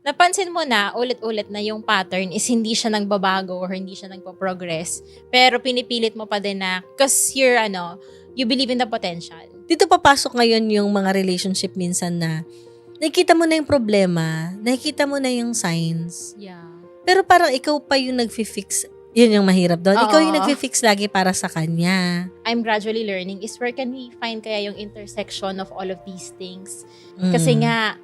napansin mo na ulit-ulit na yung pattern is hindi siya nagbabago or hindi siya nagpo-progress. Pero pinipilit mo pa din na because you believe in the potential. Dito papasok ngayon yung mga relationship minsan na nakikita mo na yung problema, nakikita mo na yung signs. Yeah. Pero parang ikaw pa yung nagfi-fix. Yun yung mahirap doon. Oo. Ikaw yung nagfi-fix lagi para sa kanya. I'm gradually learning is where can we find kaya yung intersection of all of these things? Kasi nga,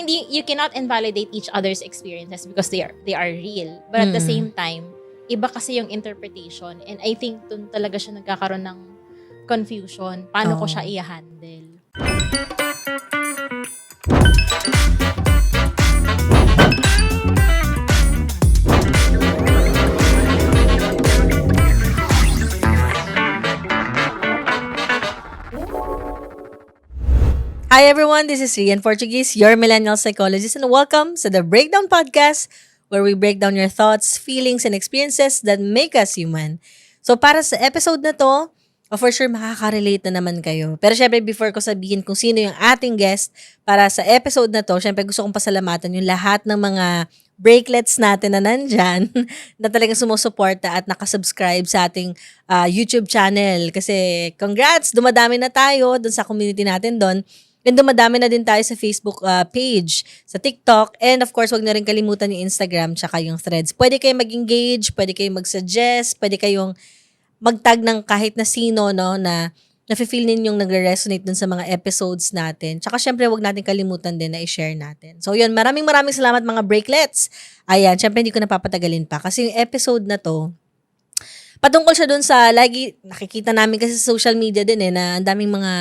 you cannot invalidate each other's experiences because they are real. But at the same time, iba kasi yung interpretation. And I think dun talaga siya nagkakaroon ng confusion. Paano ko siya i-handle? Hi everyone, this is Rian Portuguese, your millennial psychologist, and welcome to the Breakdown Podcast, where we break down your thoughts, feelings, and experiences that make us human. So para sa episode na to, for sure makaka-relate na naman kayo. Pero syempre before ko sabihin kung sino yung ating guest para sa episode na to, syempre gusto kong pasalamatan yung lahat ng mga breaklets natin na nandyan na talagang sumusuporta at nakasubscribe sa ating YouTube channel. Kasi congrats, dumadami na tayo dun sa community natin dun. And dumadami na din tayo sa Facebook page, sa TikTok, and of course, wag na rin kalimutan yung Instagram tsaka yung Threads. Pwede kayong mag-engage, pwede kayong mag-suggest, pwede kayong mag-tag ng kahit na sino, no, na nafe-feel ninyong nagre-resonate dun sa mga episodes natin. Tsaka syempre, wag natin kalimutan din na i-share natin. So yun, maraming salamat mga breaklets. Ayan, syempre hindi ko napapatagalin pa kasi yung episode na to, patungkol siya dun sa, lagi nakikita namin kasi sa social media din na ang daming mga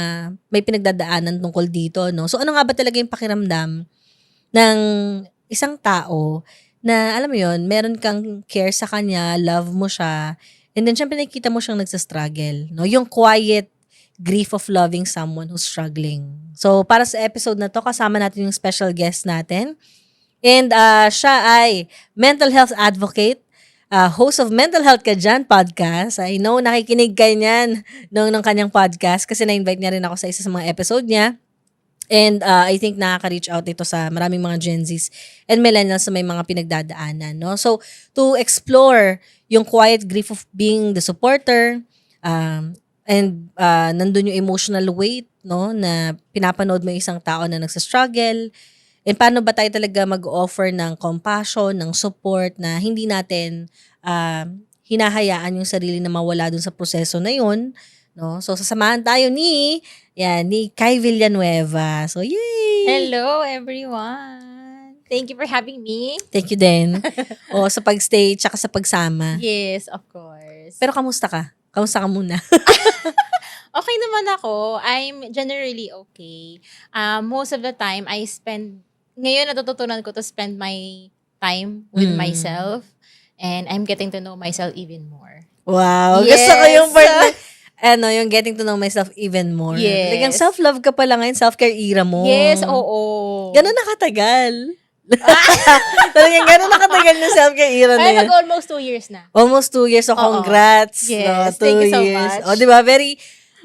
may pinagdadaanan tungkol dito, no? So ano nga ba talaga yung pakiramdam ng isang tao na, alam mo yun, meron kang care sa kanya, love mo siya, and then syempre nakikita mo siyang nagsastruggle, no? Yung quiet grief of loving someone who's struggling. So para sa episode na to, kasama natin yung special guest natin. And siya ay mental health advocate, host of Mental Health Ka Dyan podcast. I know, nakikinig kayo niyan nung kanyang podcast kasi na-invite niya rin ako sa isa sa mga episode niya. And I think nakaka-reach out ito sa maraming mga Gen Zs and millennials na may mga pinagdadaanan. No? So, to explore yung quiet grief of being the supporter, and nandun yung emotional weight, no, na pinapanood mo yung isang tao na nagsastruggle. And paano ba tayo talaga mag-offer ng compassion, ng support na hindi natin hinahayaan yung sarili na mawala dun sa proseso na yun, no? So sasamahan tayo ni Kai Villanueva. So yay! Hello everyone! Thank you for having me. Thank you din. Sa pagstay tsaka sa pagsama. Yes, of course. Pero kamusta ka? Kamusta ka muna? Okay naman ako. I'm generally okay. Most of the time, ngayon natututunan ko to spend my time with myself. And I'm getting to know myself even more. Wow. Yes. Gusto ko yung part na, yung getting to know myself even more. Yes. Talagang self-love ka pala ngayon, self-care era mo. Yes, oo. Gano'n nakatagal? Talagang gano'n nakatagal yung self-care era na Ay, yun? almost 2 years na. Almost 2 years. So, congrats. Yes, 2 thank you so years. much. Diba?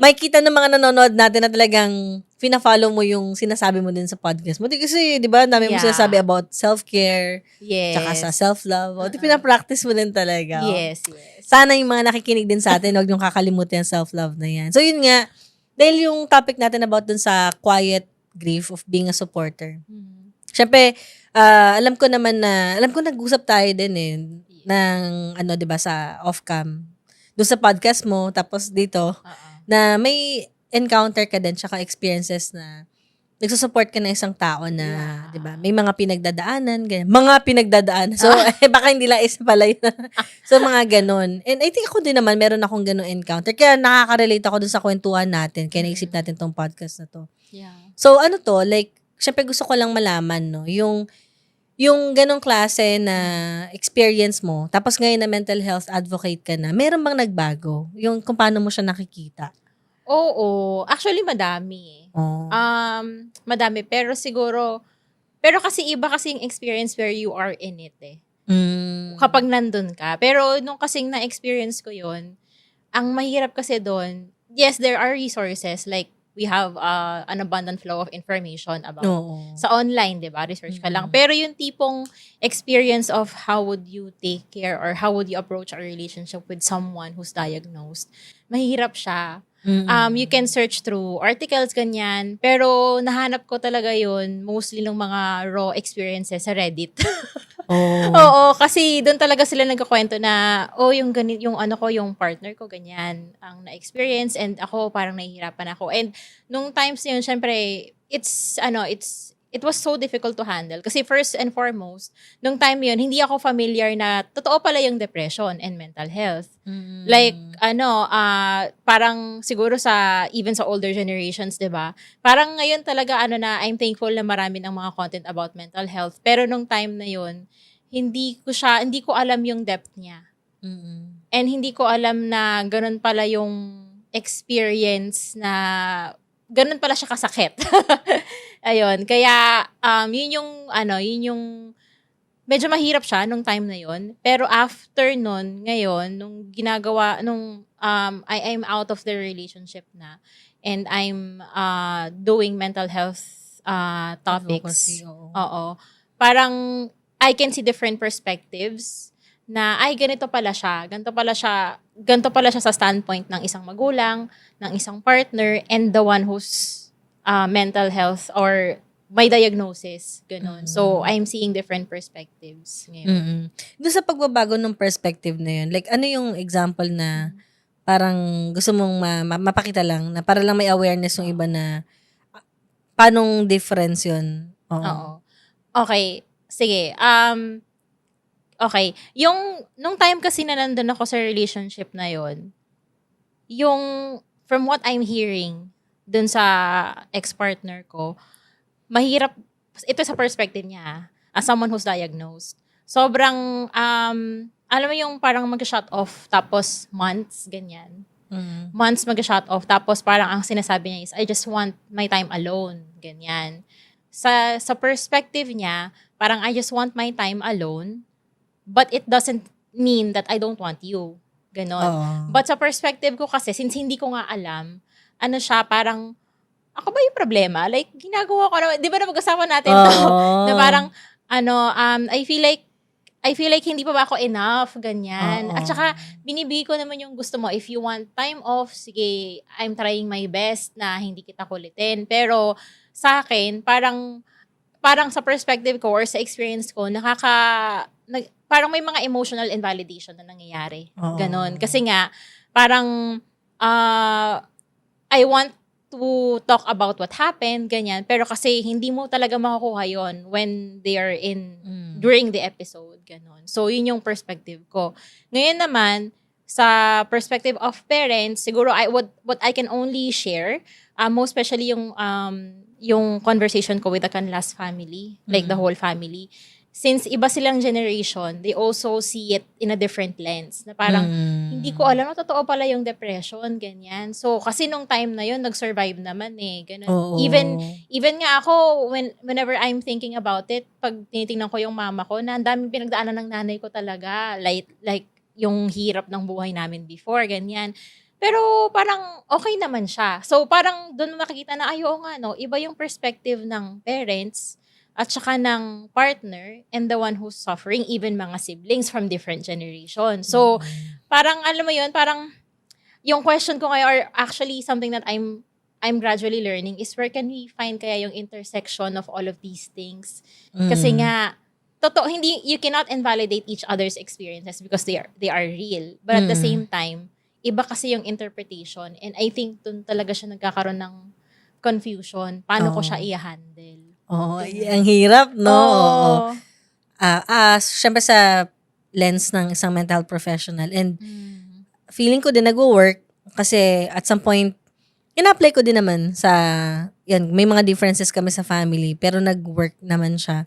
May kita ng mga nanonood natin na talagang fina-follow mo yung sinasabi mo din sa podcast mo. Kasi, di ba, dami mo sinasabi about self-care, Yes. tsaka sa self-love. Pina-practice mo din talaga. Yes. Sana yung mga nakikinig din sa atin, huwag niyong kakalimutan yung self-love na yan. So, yun nga, dahil yung topic natin about dun sa quiet grief of being a supporter. Siyempre, alam ko nag-usap tayo din ng, di ba, sa off-cam. Doon sa podcast mo, tapos dito, na may encounter ka din, tsaka experiences na nagsusupport ka na isang tao na, di ba, may mga pinagdadaanan, ganyan. Mga pinagdadaanan. So, baka hindi lang isa pala yun. So, mga ganun. And I think ako din naman, meron akong ganung encounter. Kaya nakaka-relate ako dun sa kwentuhan natin. Kaya naisip natin tong podcast na to. Yeah. So, syempre gusto ko lang malaman, no, yung ganong klase na experience mo, tapos ngayon na mental health advocate ka na, meron bang nagbago? Yung kung paano mo siya nakikita? Oo. Actually, madami. Madami. Pero kasi iba kasing experience where you are in it kapag nandun ka. Pero nung kasing na-experience ko yun, ang mahirap kasi doon, yes, there are resources like we have an abundant flow of information about Oo. sa online, 'di ba? Research ka lang. Pero yung tipong experience of how would you take care or how would you approach a relationship with someone who's diagnosed, mahirap siya. You can search through articles, ganyan. Pero nahanap ko talaga yun mostly ng mga raw experiences sa Reddit. Oh. Oo, kasi doon talaga sila nagkukwento na, yung ganit, yung ano ko, yung partner ko, ganyan, ang na-experience, and ako, parang nahihirapan ako. And nung times na yun, syempre, it was so difficult to handle. Kasi first and foremost, nung time yun, hindi ako familiar na totoo pala yung depression and mental health. Like, parang siguro even sa older generations, di ba? Parang ngayon talaga, I'm thankful na marami ng mga content about mental health. Pero nung time na yun, hindi ko alam yung depth niya. And hindi ko alam na ganun pala yung experience na ganun pala siya kasakit. Ayun. Yun yung medyo mahirap siya nung time na yun. Pero after nun, ngayon, I'm out of the relationship na, and I'm doing mental health topics. Advocacy, oo. Oo. Parang I can see different perspectives na, ganito pala siya. Ganito pala siya sa standpoint ng isang magulang, ng isang partner, and the one who's mental health or may diagnosis. Ganun. So, I'm seeing different perspectives ngayon. Doon sa pagbabago ng perspective na yun, like ano yung example na parang gusto mong mapakita lang, na para lang may awareness yung iba na paanong difference yun? Oo. Okay. Sige. Okay. Nung time kasi na nandun ako sa relationship na yon, from what I'm hearing dun sa ex-partner ko, mahirap, ito sa perspective niya, as someone who's diagnosed. Sobrang, alam mo yung parang mag-shut off, tapos months, ganyan. Months mag-shut off, tapos parang ang sinasabi niya is, I just want my time alone, ganyan. Sa perspective niya, parang I just want my time alone, but it doesn't mean that I don't want you. Ganon. But sa perspective ko kasi, since hindi ko nga alam, parang, ako ba yung problema? Like, ginagawa ko na, di ba napag-usapan natin to? Na parang, I feel like hindi pa ba ako enough, ganyan. At saka, binibigay ko naman yung gusto mo. If you want time off, sige, I'm trying my best na hindi kita kulitin. Pero, sa akin, parang sa perspective ko or sa experience ko, parang may mga emotional invalidation na nangyayari. Ganon. Kasi nga, parang, I want to talk about what happened, ganyan. Pero kasi hindi mo talaga makukuha yon when they are during the episode, ganon. So, yun yung perspective ko. Ngayon naman, sa perspective of parents, siguro what I can only share, most especially yung conversation ko with the Canlas family, like the whole family. Since iba silang generation, they also see it in a different lens. Na parang, hindi ko alam na totoo pala yung depression, ganyan. So, kasi nung time na yun, nag-survive naman eh. Ganun. Even nga ako, whenever I'm thinking about it, pag tinitingnan ko yung mama ko, na ang daming pinagdaanan ng nanay ko talaga. Like yung hirap ng buhay namin before, ganyan. Pero parang okay naman siya. So, parang doon makikita na, nga, no, iba yung perspective ng parents at saka ng partner and the one who's suffering, even mga siblings from different generations. So, parang alam mo yun, parang yung question ko ngayon, or actually something that I'm gradually learning is, where can we find kaya yung intersection of all of these things? Kasi nga, you cannot invalidate each other's experiences because they are real. But at the same time, iba kasi yung interpretation, and I think dun talaga siya nagkakaroon ng confusion. Paano ko siya i-handle? Ang hirap, no? Syempre sa lens ng isang mental professional. And feeling ko din nag-work kasi at some point, ina-apply ko din naman sa, may mga differences kami sa family, pero nag-work naman siya.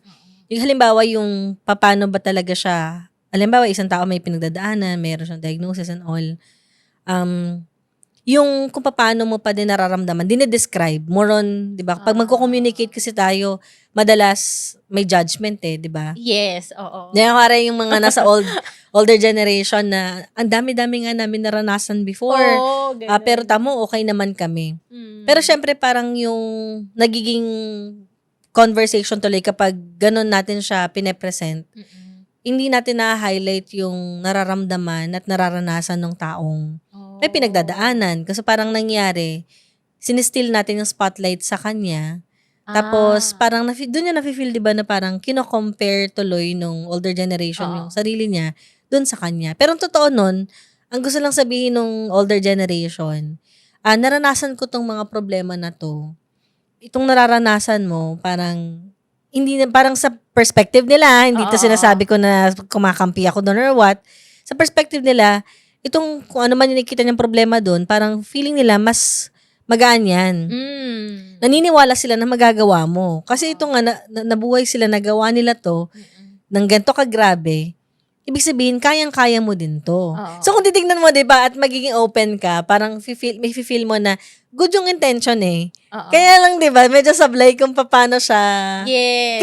Yung halimbawa, yung paano ba talaga siya, halimbawa, isang tao may pinagdadaanan, mayroon siyang diagnosis and all. yung kung paano mo pa din nararamdaman, dinedescribe. More on, di ba? Pag magko-communicate kasi tayo, madalas may judgment di ba? Yes, oo. Kaya yung mga nasa older generation na ang dami-dami nga namin naranasan before. Oo, Pero tamo, okay naman kami. Pero syempre parang yung nagiging conversation tuloy kapag ganun natin siya pine-present, hindi natin na-highlight yung nararamdaman at nararanasan ng taong may pinagdadaanan. Kasi parang nangyari, sinistil natin yung spotlight sa kanya. Tapos, parang doon niya nafe-feel, di ba, na parang kino-compare tuloy nung older generation yung sarili niya doon sa kanya. Pero ang totoo nun, ang gusto lang sabihin nung older generation, naranasan ko tong mga problema na to. Itong nararanasan mo, parang hindi na, parang sa perspective nila, hindi to sinasabi ko na kumakampi ako doon or what. Sa perspective nila, itong kung ano man yung nakikita niyang problema doon, parang feeling nila mas magaan yan. Naniniwala sila na magagawa mo. Kasi ito nga, nabuhay sila, nagawa nila to, ng ganito kagrabe, ibig sabihin, kayang-kaya mo din to. So, kung titignan mo, diba, at magiging open ka, parang may feel mo na good yung intention Kaya lang, diba, medyo sablay kung paano siya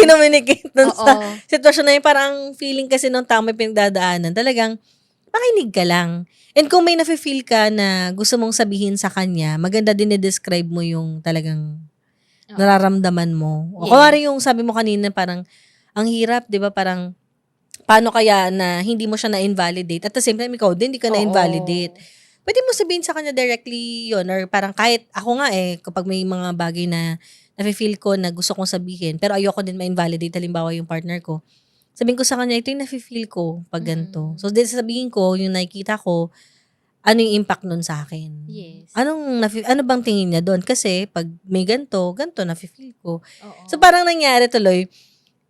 kinommunicate dun sa sitwasyon na yun. Parang feeling kasi nung tao may pinagdadaanan, talagang makinig ka lang. And kung may nafe-feel ka na gusto mong sabihin sa kanya, maganda din i-describe mo yung talagang nararamdaman mo. O kung yung sabi mo kanina, parang ang hirap, di ba? Parang paano kaya na hindi mo siya na-invalidate? At the same time, ikaw din, hindi ka na-invalidate. Pwede mo sabihin sa kanya directly yun. Or parang kahit ako nga kapag may mga bagay na nafe-feel ko na gusto kong sabihin, pero ayoko din ma-invalidate, halimbawa yung partner ko, sabihin ko sa kanya, ito yung nafe-feel ko pag ganito. So, sabihin ko, yung nakikita ko, ano yung impact nun sa akin? Yes. Ano bang tingin niya doon? Kasi, pag may ganito nafe-feel ko. So, parang nangyari tuloy,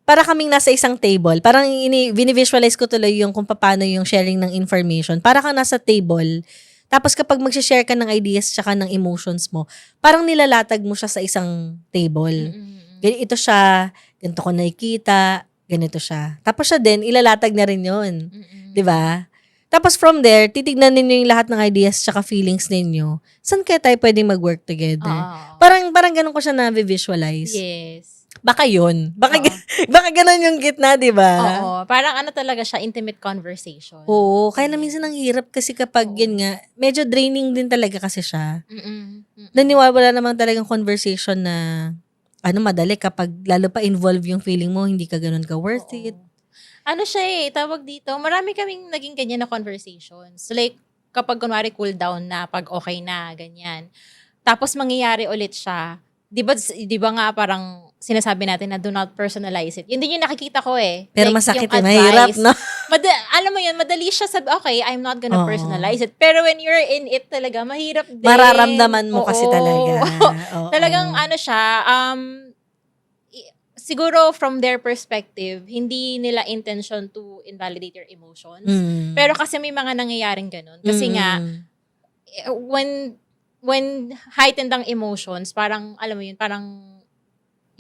para kaming nasa isang table. Parang visualize ko tuloy yung kung paano yung sharing ng information. Para kang nasa table. Tapos kapag mag-share ka ng ideas tsaka ng emotions mo, parang nilalatag mo siya sa isang table. Ito siya, ganito ko nakikita, ganito siya. Tapos siya din, ilalatag na rin yun. Diba? Tapos from there, titignan ninyo yung lahat ng ideas tsaka feelings ninyo. Saan kaya tayo pwedeng mag-work together? Parang ganun ko siya na-visualize. Yes. Baka yun. Baka ganun yung gitna, diba? Oo. Parang talaga siya, intimate conversation. Oo. Kaya na minsan ang hirap kasi kapag yun nga, medyo draining din talaga kasi siya. Naniwala naman talagang conversation na madali kapag lalo pa involve yung feeling mo, hindi ka ganun ka worth it. Siya tawag dito, marami kaming naging ganyan na conversations. So like, kapag kunwari cool down na, pag okay na, ganyan. Tapos mangyayari ulit siya. Di ba nga parang sinasabi natin na do not personalize it. Yun din yung nakikita ko Pero like, masakit mahirap, no? Alam mo yun, madali siya sabi, okay, I'm not gonna personalize it. Pero when you're in it talaga, mahirap din. Mararamdaman mo kasi talaga. Talagang siya, siguro from their perspective, hindi nila intention to invalidate your emotions. Pero kasi may mga nangyayaring ganun. Kasi nga, when heightened ang emotions, parang, alam mo yun, parang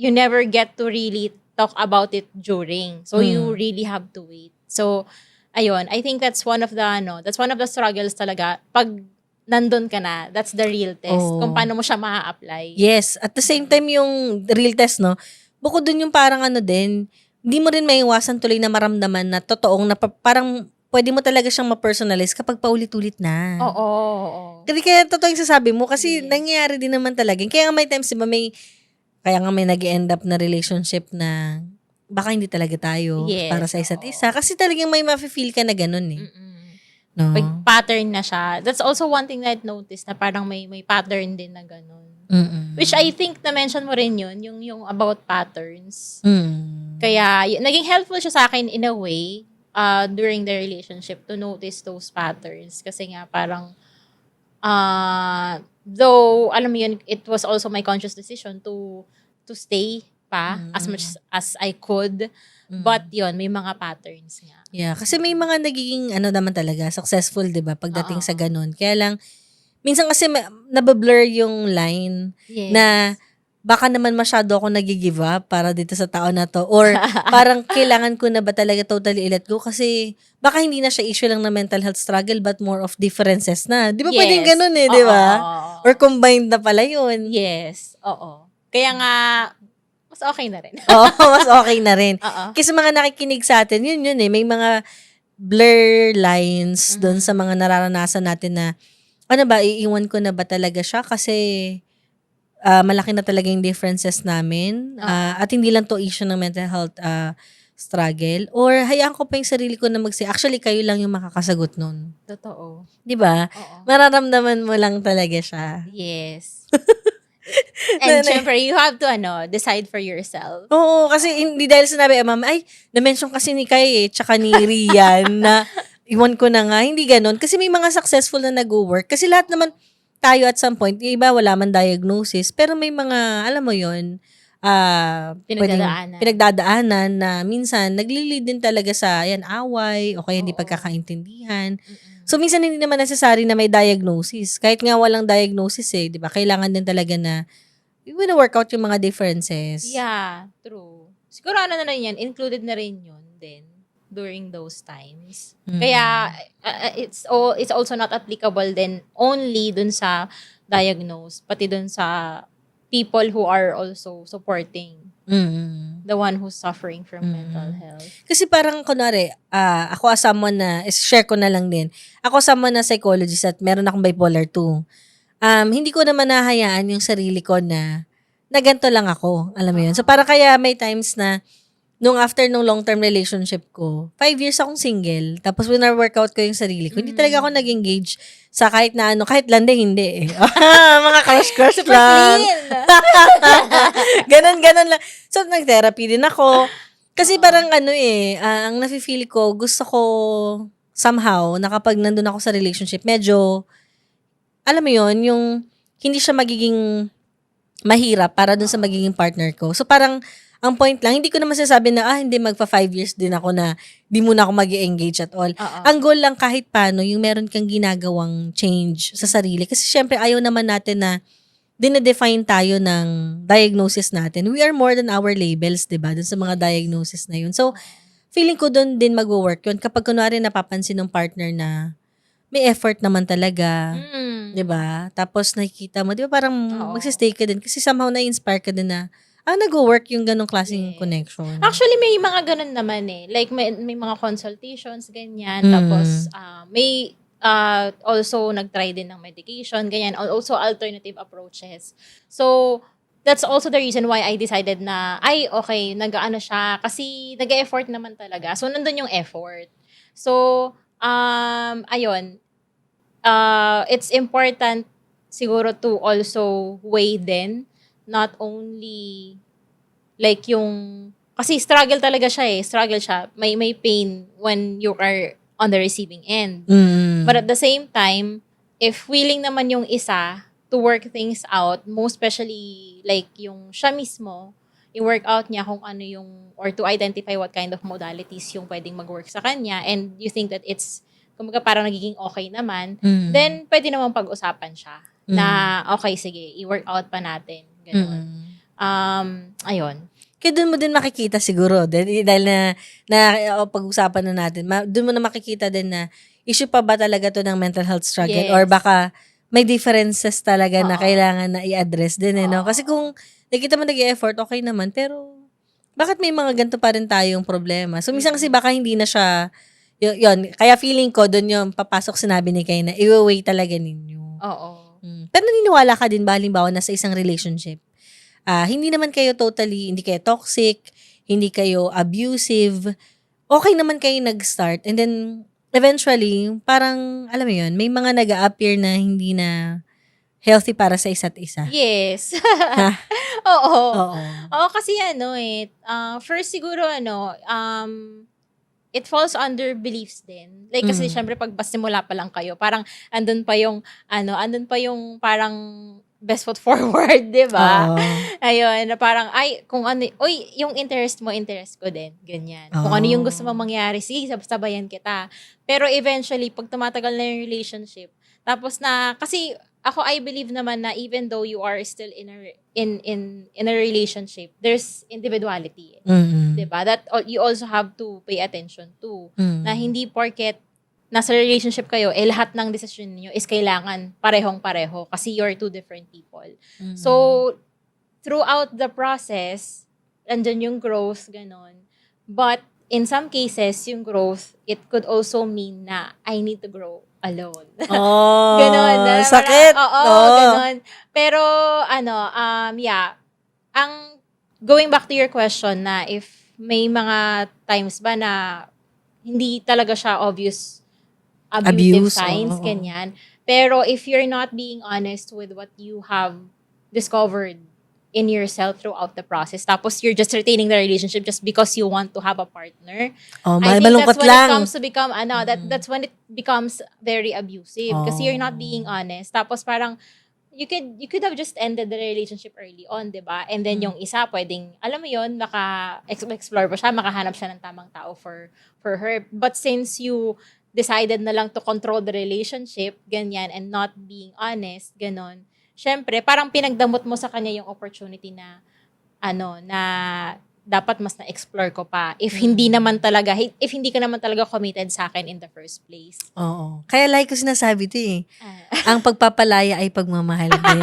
you never get to really talk about it during. So, you really have to wait. So, ayun, I think that's one of the struggles talaga. Pag nandun ka na, that's the real test. Kung paano mo siya ma-apply. Yes. At the same time, yung real test, no? Bukod dun yung parang din, hindi mo rin maiwasan tuloy na maramdaman na totoong na parang pwede mo talaga siyang ma-personalize kapag paulit-ulit na. Oo. Kaya totoo yung sasabi mo kasi nangyayari din naman talaga. Kaya nga may times, diba, kaya nga may nag-end up na relationship na baka hindi talaga tayo para sa isa't isa. Kasi talagang may ma-feel ka na ganun No? Pag pattern na siya. That's also one thing that I've noticed na parang may pattern din na ganun. Which I think na-mention mo rin yun, yung about patterns. Kaya naging helpful siya sa akin in a way during the relationship to notice those patterns. Kasi nga parang though, alam mo yun, it was also my conscious decision to stay pa as much as I could. But yun, may mga patterns nga. Yeah, kasi may mga nagiging naman talaga, successful, 'di ba, pagdating sa ganun. Kaya lang minsan kasi nabablur yung line na baka naman masyado ako nag-give up para dito sa tao na to. Or parang kailangan ko na ba talaga totally i-let go? Kasi baka hindi na siya issue lang na mental health struggle but more of differences na. Di ba pwedeng ganun eh, di ba? Or combined na pala yun. Yes. Oo. Kaya nga, mas okay na rin. Oo, mas okay na rin. Oo. Kasi mga nakikinig sa atin, yun eh. May mga blur lines doon sa mga nararanasan natin na, ano ba, iiwan ko na ba talaga siya? Kasi malaki na talaga yung differences namin. At hindi lang to issue ng mental health struggle. Or hayaan ko pa yung sarili ko na mag-say, actually, kayo lang yung makakasagot nun. Totoo. Di ba? Oo. Mararamdaman mo lang talaga siya. Yes. And syempre, you have to decide for yourself. Oo, kasi hindi dahil sinabi, ma'am, ay, na-mention kasi ni Kai tsaka ni Rian na iwan ko na nga. Hindi ganon. Kasi may mga successful na nag-work. Kasi lahat naman tayo at some point, yung iba wala man diagnosis, pero may mga, alam mo yun, pinagdadaanan na minsan nagli-lead din talaga sa away o kaya hindi pagkakaintindihan. So minsan hindi naman necessary na may diagnosis. Kahit nga walang diagnosis di ba? Kailangan din talaga na work out yung mga differences. Yeah, true. Siguro na rin yan, included na rin yun din during those times. Kaya it's also not applicable then only dun sa diagnosed, pati dun sa people who are also supporting the one who's suffering from mental health. Kasi parang kunwari, ako as someone na, share ko na lang din, ako someone na psychologist at meron akong bipolar 2. Hindi ko naman nahayaan yung sarili ko na ganito lang ako. Alam mo yun? So parang kaya may times na nung after nung long-term relationship ko, 5 years akong single. Tapos wina-workout ko yung sarili ko. Hindi talaga ako nag-engage sa kahit na kahit lande, hindi mga crush lang. Ganon lang. So, nag-therapy din ako. Kasi parang ang nafe-feel ko, gusto ko somehow, na kapag nandun ako sa relationship, medyo, alam mo yun, yung hindi siya magiging mahirap para dun sa magiging partner ko. So, parang, ang point lang, hindi ko naman sasabi na, hindi magpa 5 years din ako na di muna ako mag-engage at all. Ang goal lang kahit paano, yung meron kang ginagawang change sa sarili. Kasi syempre, ayaw naman natin na dinedefine tayo ng diagnosis natin. We are more than our labels, diba? Dun sa mga diagnosis na yun. So, feeling ko dun din mag-work yun. Kapag kunwari napapansin ng partner na may effort naman talaga. Diba? Tapos nakikita mo, diba parang magsistay ka din. Kasi somehow na-inspire ka din na, nag-work yung ganong klaseng connection. Actually, may mga ganon naman Like, may mga consultations, ganyan. Tapos, may also nag-try din ng medication, ganyan. Also, alternative approaches. So, that's also the reason why I decided na, okay, nag-ano siya. Kasi, nag-effort naman talaga. So, nandun yung effort. So, ayun. It's important siguro to also weigh din not only like yung kasi struggle talaga siya struggle siya, may pain when you are on the receiving end. But at the same time, if willing naman yung isa to work things out, most especially like yung siya mismo, i-work out niya kung ano yung, or to identify what kind of modalities yung pwedeng mag-work sa kanya, and you think that it's kumbaga parang nagiging okay naman, then pwede naman pag-usapan siya na okay, sige, i-work out pa natin. Ganun. Ayun. Kaya doon mo din makikita siguro, dahil na pag-usapan na natin, doon mo na makikita din na issue pa ba talaga to ng mental health struggle, or baka may differences talaga na kailangan na i-address din. No? Kasi kung nakita mo nag-i-effort, okay naman, pero bakit may mga ganito pa rin tayong problema? So, minsan kasi baka hindi na siya, yun, kaya feeling ko doon yung papasok sinabi ni Kay na i-weigh talaga ninyo. Oo. Pero naniniwala ka din ba, halimbawa, nasa isang relationship, hindi naman kayo totally, hindi kayo toxic, hindi kayo abusive, okay naman kayo nag-start, and then, eventually, parang, alam mo yun, may mga nag-a-appear na hindi na healthy para sa isa't isa. Yes. Oo. Oo, kasi first siguro it falls under beliefs din. Like, kasi syempre, pag simula pa lang kayo, parang, andun pa yung parang, best foot forward, di ba? Ayun, na parang, kung ano, yung interest mo, interest ko din. Ganyan. Kung ano yung gusto mong mangyari, sige, sabayan kita. Pero eventually, pag tumatagal na yung relationship, tapos na, kasi, ako I believe naman na even though you are still in a relationship, there's individuality. Mm. 'Di ba? That you also have to pay attention to. Mm. Na hindi porket nasa relationship kayo, lahat ng decision niyo is kailangan parehong-pareho kasi you're two different people. Mm. So, throughout the process, andyan yung growth, ganon. But, in some cases, yung growth, it could also mean na I need to grow alone. Oh, ganon. sakit. Oo, ganon. Pero, yeah. Ang, going back to your question na if may mga times ba na hindi talaga siya obvious abusive signs, ganyan. Pero if you're not being honest with what you have discovered in yourself throughout the process, tapos you're just retaining the relationship just because you want to have a partner, I think that's when it comes to become, that's when it becomes very abusive. Kasi you're not being honest. Tapos parang, you could have just ended the relationship early on, 'di ba? And then yung isa pwedeng, alam mo 'yon, maka-explore pa siya, makahanap siya ng tamang tao for her. But since you decided na lang to control the relationship, ganyan, and not being honest, ganon. Syempre, parang pinagdamot mo sa kanya yung opportunity na, na dapat mas na-explore ko pa. If hindi ka naman talaga committed sa akin in the first place. Oo. Kaya like ko sinasabi ito ang pagpapalaya ay pagmamahal din.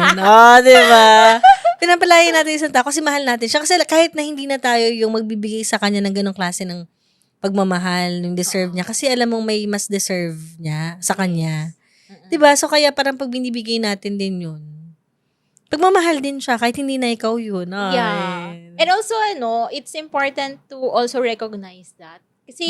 Di ba? Pinapalaya natin isang tao kasi mahal natin siya. Kasi kahit na hindi na tayo yung magbibigay sa kanya ng ganong klase ng pagmamahal, yung deserve niya. Kasi alam mong may mas deserve niya sa kanya. Diba? So, kaya parang pag binibigay natin din yun, pagmamahal din siya kahit hindi na ikaw yun. Ay. Yeah. And also, it's important to also recognize that. Kasi,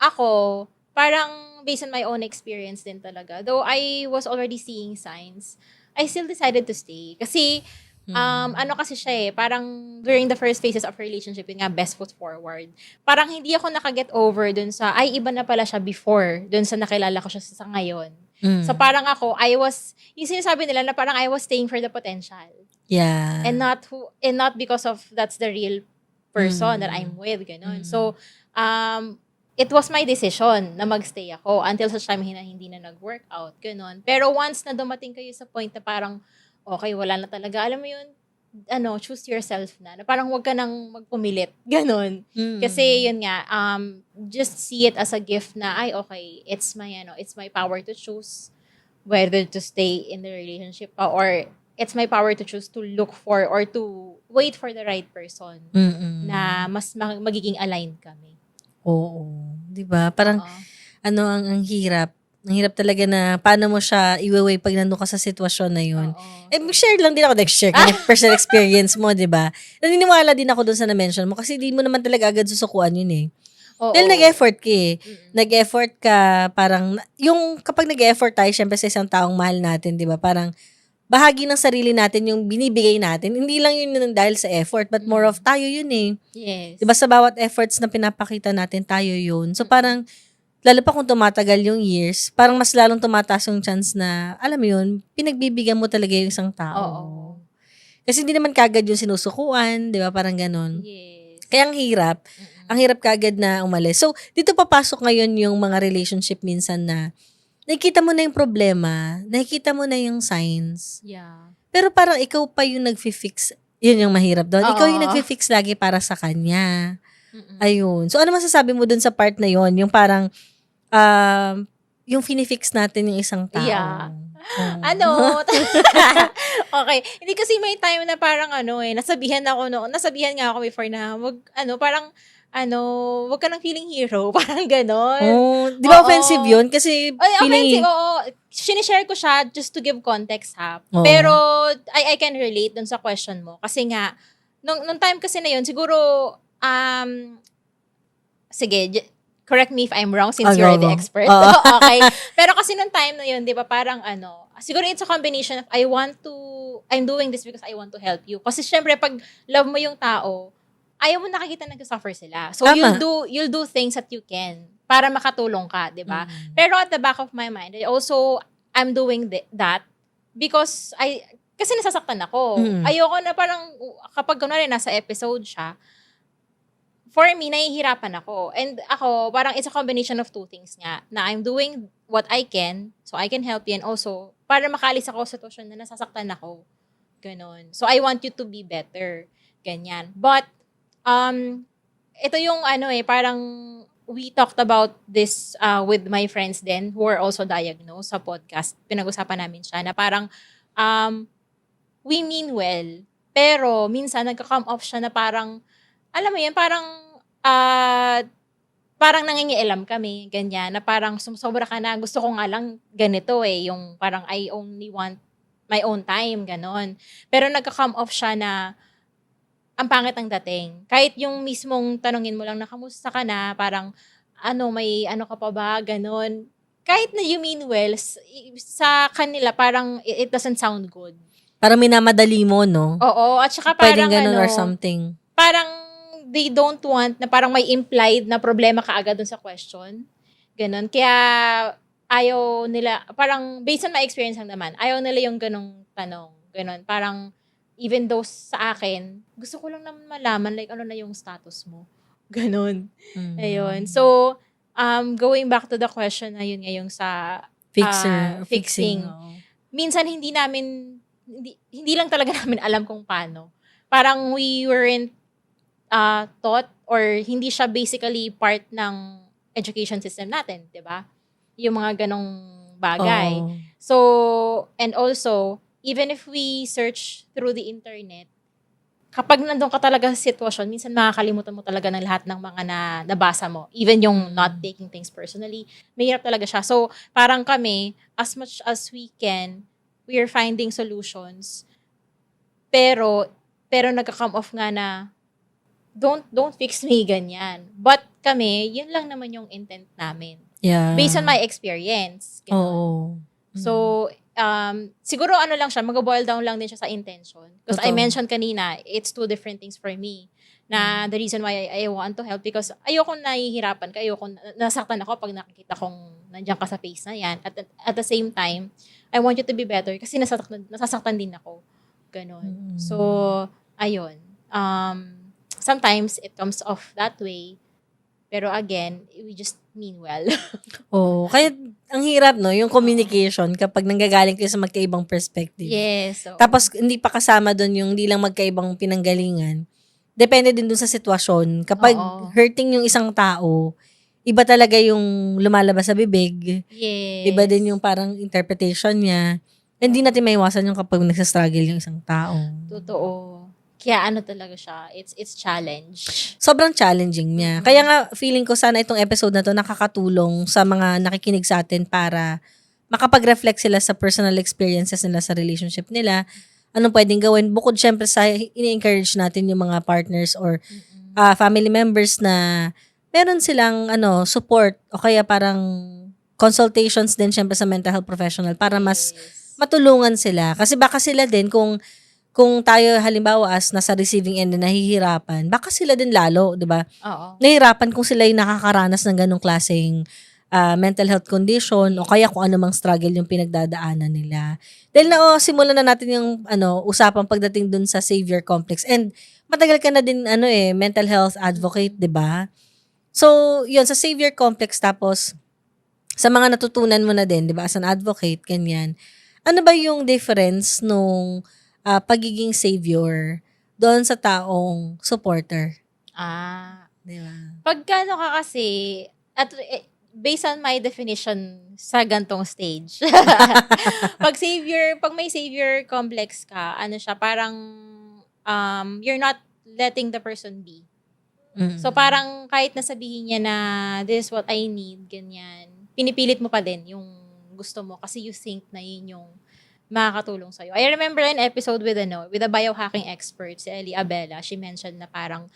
ako, parang based on my own experience din talaga. Though I was already seeing signs, I still decided to stay. Kasi, kasi siya parang during the first phases of relationship, yun nga, best foot forward. Parang hindi ako nakaget over dun sa, iba na pala siya before, dun sa nakilala ko siya sa ngayon. So parang ako, yung sinasabi nila na parang I was staying for the potential. Yeah. And not because of that's the real person that I'm with, gano'n. So, it was my decision na magstay ako until sa time na hindi na nag-workout, gano'n. Pero once na dumating kayo sa point na parang, okay, wala na talaga. Alam mo yun, choose yourself na. Parang wag ka nang magpumilit. Ganon. Kasi yun nga, just see it as a gift na, okay, it's my power to choose whether to stay in the relationship or it's my power to choose to look for or to wait for the right person na mas magiging aligned kami. Oo. Diba? Parang, ang hirap. Ang hirap talaga na paano mo siya iwe-weigh pag nandun ka sa sitwasyon na yun. Share lang din ako, share ka ng personal experience mo, di ba? Naniniwala din ako dun sa na-mention mo kasi di mo naman talaga agad susukuan yun eh. Dahil nag-effort ka eh. Nag-effort ka, parang, yung kapag nag-effort tayo, syempre sa isang taong mahal natin, di ba? Parang, bahagi ng sarili natin yung binibigay natin. Hindi lang yun dahil sa effort, but more of tayo yun eh. Yes. Di ba sa bawat efforts na pinapakita natin, tayo yun. So parang, lalo pa kung tumatagal yung years, parang mas lalong tumataas yung chance na, alam mo yun, pinagbibigyan mo talaga yung isang tao. Oo. Kasi hindi naman kagad yung sinusukuan, di ba? Parang ganon. Yes. Kaya ang hirap. Ang hirap kagad na umalis. So, dito papasok ngayon yung mga relationship minsan na nakikita mo na yung problema, nakikita mo na yung signs. Yeah. Pero parang ikaw pa yung nag-fix. Yun yung mahirap doon. Ikaw yung nag-fix lagi para sa kanya. Ayun. So, ano masasabi mo dun sa part na yon? Yung parang, yung finifix natin yung isang tao. Yeah. Okay. Hindi kasi may time na parang nasabihan nga ako before na wag ka nang feeling hero. Parang ganon. Di ba offensive yun? Kasi feeling... Offensive, oo. Sinishare ko siya just to give context ha. Pero I can relate dun sa question mo. Kasi nga, nung time kasi na yun, siguro, sige, correct me if I'm wrong since you're the expert. Okay. Pero kasi nung time na yun, di ba, parang siguro it's a combination of I'm doing this because I want to help you. Kasi syempre, pag love mo yung tao, ayaw mo nakikita nag-suffer sila. So, you'll do things that you can para makatulong ka, di ba? Pero at the back of my mind, I'm doing that because kasi nasasaktan ako. Ayoko na parang, kapag kunwari nasa episode siya, for me, nahihirapan ako. And ako, parang it's a combination of two things nga. Na I'm doing what I can, so I can help you, and also, para makaalis ako sa sitwasyon na nasasaktan ako. Ganon. So, I want you to be better. Ganyan. But, ito yung parang we talked about this with my friends then who are also diagnosed sa podcast. Pinag-usapan namin siya na parang we mean well, pero minsan nagka-come off siya na parang, alam mo yan, parang nangingialam kami, ganyan, na parang sumusobra ka na, gusto ko nga lang ganito yung parang I only want my own time, ganon. Pero nagka-come off siya na ang pangit ang dating. Kahit yung mismong tanungin mo lang na kamusta ka na, parang may ka pa ba, ganon. Kahit na you mean well, sa kanila parang it doesn't sound good. Parang minamadali mo, no? Oo, at saka parang pwedeng ganun or something. Parang they don't want na parang may implied na problema kaagad dun sa question. Ganon. Kaya ayaw nila, parang based on my experience lang naman, ayaw nila yung ganong tanong. Ganon. Parang even though sa akin, gusto ko lang naman malaman like ano na yung status mo. Ganon. Ayun. So, going back to the question na yun ngayong sa fixing. Minsan hindi lang talaga namin alam kung paano. Parang we weren't taught or hindi siya basically part ng education system natin, 'di ba? Yung mga ganong bagay. Oh. So, and also, even if we search through the internet, kapag nandun ka talaga sa sitwasyon, minsan makakalimutan mo talaga ng lahat ng mga nabasa mo. Even yung not taking things personally, mahirap talaga siya. So, parang kami, as much as we can, we are finding solutions. Pero nagka-come off nga na, don't fix me, ganyan. But kami, yun lang naman yung intent namin. Yeah. Based on my experience. Oo. So, siguro lang siya, mag-boil down lang din siya sa intention. Because I mentioned kanina, it's two different things for me. Na the reason why I want to help, because ayoko nahihirapan ka, ayoko nasaktan ako pag nakikita kong nandiyan ka sa face na yan. At the same time, I want you to be better kasi nasasaktan din ako. Ganon. So, ayun. Sometimes it comes off that way. Pero again, we just mean well. Kaya ang hirap, no? Yung communication kapag nanggagaling kayo sa magkaibang perspective. Yes. So, tapos, hindi pa kasama doon yung hindi lang magkaibang pinanggalingan. Depende din doon sa sitwasyon. Kapag hurting yung isang tao, iba talaga yung lumalabas sa bibig. Yes. Iba din yung parang interpretation niya. Hindi natin maiwasan yung kapag nagsastruggle yung isang tao. Totoo. Kaya talaga siya, it's challenge. Sobrang challenging niya. Kaya nga, feeling ko sana itong episode na to nakakatulong sa mga nakikinig sa atin para makapag-reflect sila sa personal experiences nila sa relationship nila. Anong pwedeng gawin? Bukod syempre sa ini-encourage natin yung mga partners or family members na meron silang support o kaya parang consultations din syempre sa mental health professional para mas matulungan sila. Kasi baka sila din kung tayo halimbawa as nasa receiving end na nahihirapan, baka sila din lalo, 'di ba? Oo. Nahihirapan kung sila yung nakakaranas ng ganong klaseng mental health condition o kaya kung ano mang struggle yung pinagdadaanan nila. Dahil simulan na natin yung usapang pagdating dun sa savior complex. And matagal ka na din mental health advocate, 'di ba? So, yun sa savior complex tapos sa mga natutunan mo na din, 'di ba, as an advocate, ganyan. Ano ba yung difference nung pagiging savior doon sa taong supporter? Di ba? Pagka ka kasi, at based on my definition sa gantong stage, pag may savior complex ka, siya, parang you're not letting the person be. So parang kahit nasabihin niya na this is what I need, ganyan, pinipilit mo pa din yung gusto mo kasi you think na yun yung makakatulong sa'yo. I remember an episode with a biohacking expert, si Ellie Abela. She mentioned na parang,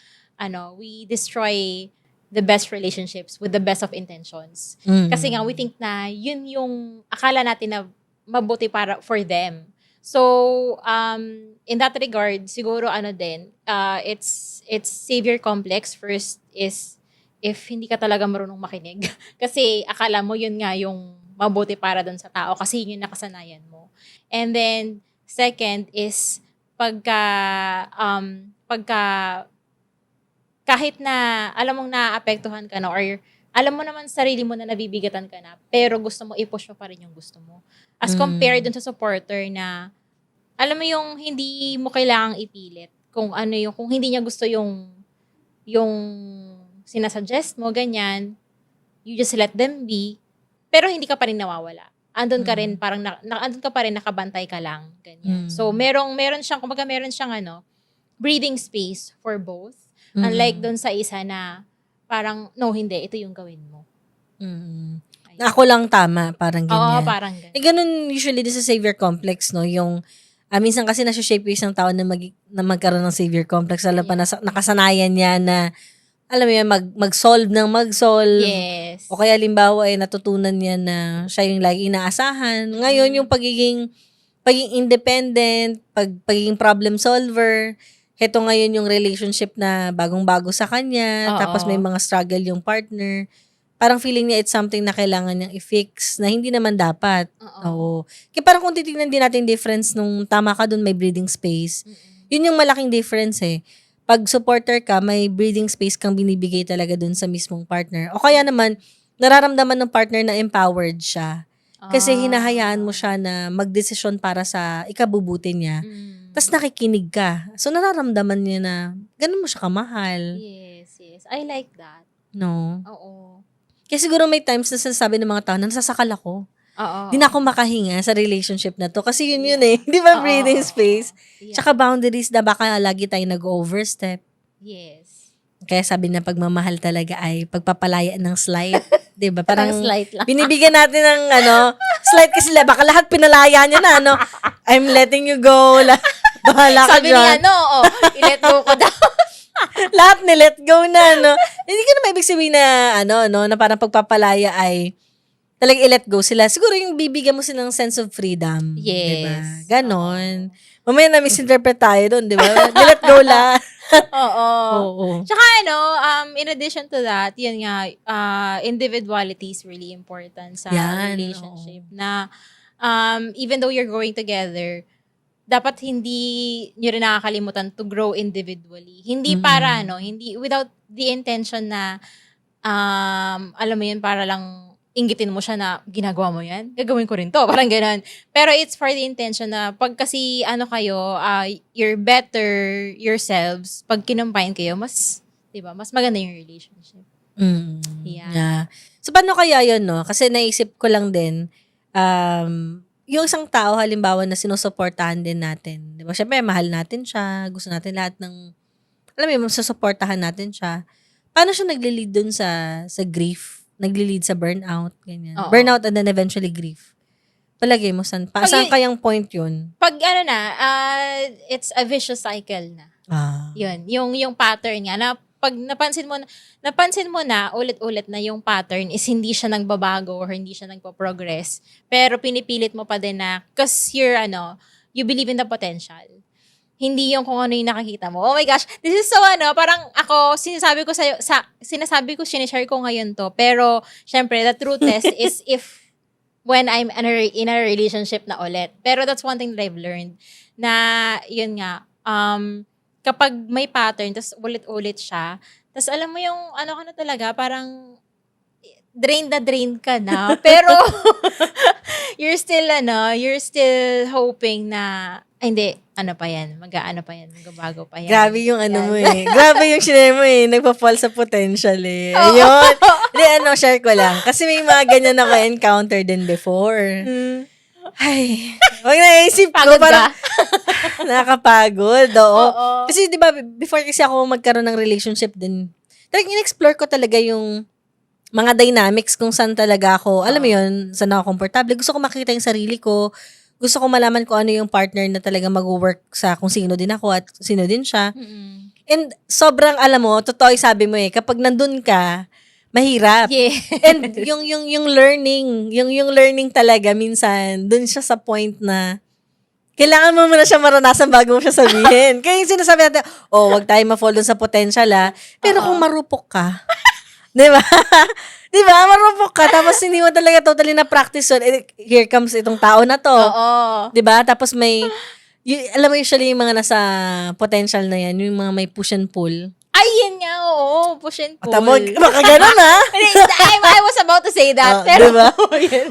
we destroy the best relationships with the best of intentions. Kasi nga, we think na yun yung akala natin na mabuti for them. So, in that regard, siguro it's savior complex. First is, if hindi ka talaga marunong makinig. Kasi akala mo yun nga yung mabuti para dun sa tao kasi yun yung nakasanayan mo. And then, second is, kahit na alam mong naaapektuhan ka na or alam mo naman sa sarili mo na nabibigatan ka na, pero gusto mo i-push mo pa rin yung gusto mo. As compared dun sa supporter na, alam mo yung hindi mo kailangang ipilit kung ano yung, kung hindi niya gusto yung sinasuggest mo, ganyan, you just let them be, pero hindi ka pa rin nawawala. Andun ka rin, parang, andun ka pa rin, nakabantay ka lang, ganyan. So, meron siyang, kumbaga meron siyang breathing space for both. Unlike dun sa isa na, parang, no, hindi, ito yung gawin mo. Na ako lang tama, parang ganyan. Oo, parang ganyan. Ganun usually din sa savior complex, no? Yung, minsan kasi nasa-shape yung isang tao na magkaroon ng savior complex. Alam pa, nakasanayan niya na, alam mo yan, mag-solve. Yes. O kaya limbawa ay natutunan niya na siya yung lagi inaasahan. Ngayon, yung pagiging independent, pagiging problem solver, heto ngayon yung relationship na bagong-bago sa kanya, tapos may mga struggle yung partner. Parang feeling niya it's something na kailangan niyang i-fix na hindi naman dapat. Oo. Kaya parang kung titignan din natin difference nung tama ka dun, may breathing space. Yun yung malaking difference eh. Pag supporter ka, may breathing space kang binibigay talaga dun sa mismong partner. O kaya naman, nararamdaman ng partner na empowered siya. Kasi hinahayaan mo siya na magdesisyon para sa ikabubuti niya. Tapos nakikinig ka. So, nararamdaman niya na ganun mo siya kamahal. Yes. I like that. No? Oo. Kaya siguro may times na sinasabi ng mga tao na nasasakal ako. Oo. Di na ako makahinga sa relationship na to. Kasi yun eh. Di ba breathing space? Yeah. Tsaka boundaries na baka lagi tayo nag-overstep. Yes. Kaya sabi na pagmamahal talaga ay pagpapalaya ng slight. Di ba? Parang slight lang. binibigyan natin ng slight kasi baka lahat pinalaya niya na, I'm letting you go. Bahala ka Sabi niya, i-let go ko daw. Lahat ni-let go na, Hindi ko naman ibig sabihin na, na parang pagpapalaya ay talagang i-let go sila. Siguro yung bibigyan mo silang sense of freedom. Yes. Diba? Ganon. Mamaya na misinterpret tayo doon, di ba? Ni-let go lang. Oo. Tsaka in addition to that, yun nga, individuality is really important sa relationship. Na, even though you're growing together, dapat hindi nyo rin nakakalimutan to grow individually. Hindi para, hindi, without the intention na, alam mo yun, para lang inggitin mo siya na ginagawa mo yan, gagawin ko rin to, parang gano'n. Pero it's for the intention na pag kasi kayo, you're better yourselves, pag kinumpine kayo, mas, diba, mas maganda yung relationship. Yeah. So, paano kaya yun, Kasi naisip ko lang din, yung isang tao, halimbawa, na sinusuportahan din natin. Diba? Siyempre, mahal natin siya. Gusto natin lahat ng, alam mo yun, susuportahan natin siya. Paano siya nagli-lead dun sa grief? Nagli-lead sa burnout? Ganyan. Burnout and then eventually grief. Palagay mo, saan kayang point yun? Pag it's a vicious cycle na. Yun. Yung pattern nga, na pag napansin mo na ulit-ulit na yung pattern is hindi siya nagbabago or hindi siya nagpo-progress, pero pinipilit mo pa din na because you believe in the potential. Hindi yung kung ano yung nakikita mo. Oh my gosh, this is so parang ako, sinashare ko ngayon to, pero syempre, the true test is if when I'm in a relationship na ulit. Pero that's one thing that I've learned, na yun nga, kapag may pattern, tas ulit-ulit siya, tas alam mo yung, ka na talaga, parang, drain ka na, pero, you're still hoping na, hindi, magbabago pa yan. Grabe yung mo eh. Grabe yung sinare mo eh. Nagpa-fall sa potential eh. Ayun. Hindi, share ko lang. Kasi may mga ganyan ako encounter din before. Ay, wag naisip ko. Parang, nakakapagod. Oo. Kasi di ba before kasi ako magkaroon ng relationship din, talagang in-explore ko talaga yung mga dynamics kung saan talaga ako, alam mo yun, saan ako komportable. Gusto ko makita yung sarili ko. Gusto ko malaman kung ano yung partner na talaga mag-work sa kung sino din ako at sino din siya. And sobrang, alam mo, totoo yung sabi mo eh, kapag nandun ka, mahirap. Yeah. And yung learning talaga minsan, dun siya sa point na kailangan mo muna siya maranasan bago mo siya sabihin. Kaya yung sinasabi natin, wag tayo ma-fall dun sa potential Pero kung marupok ka, di ba? Di ba? Marupok ka, tapos hindi mo talaga totally na-practice yun. Here comes itong tao na to. Di ba? Tapos may, alam mo usually yung mga nasa potential na yan, yung mga may push and pull. Ay, yun nga, oo. Push and pull. Tamog, baka ganun I was about to say that. Pero, diba?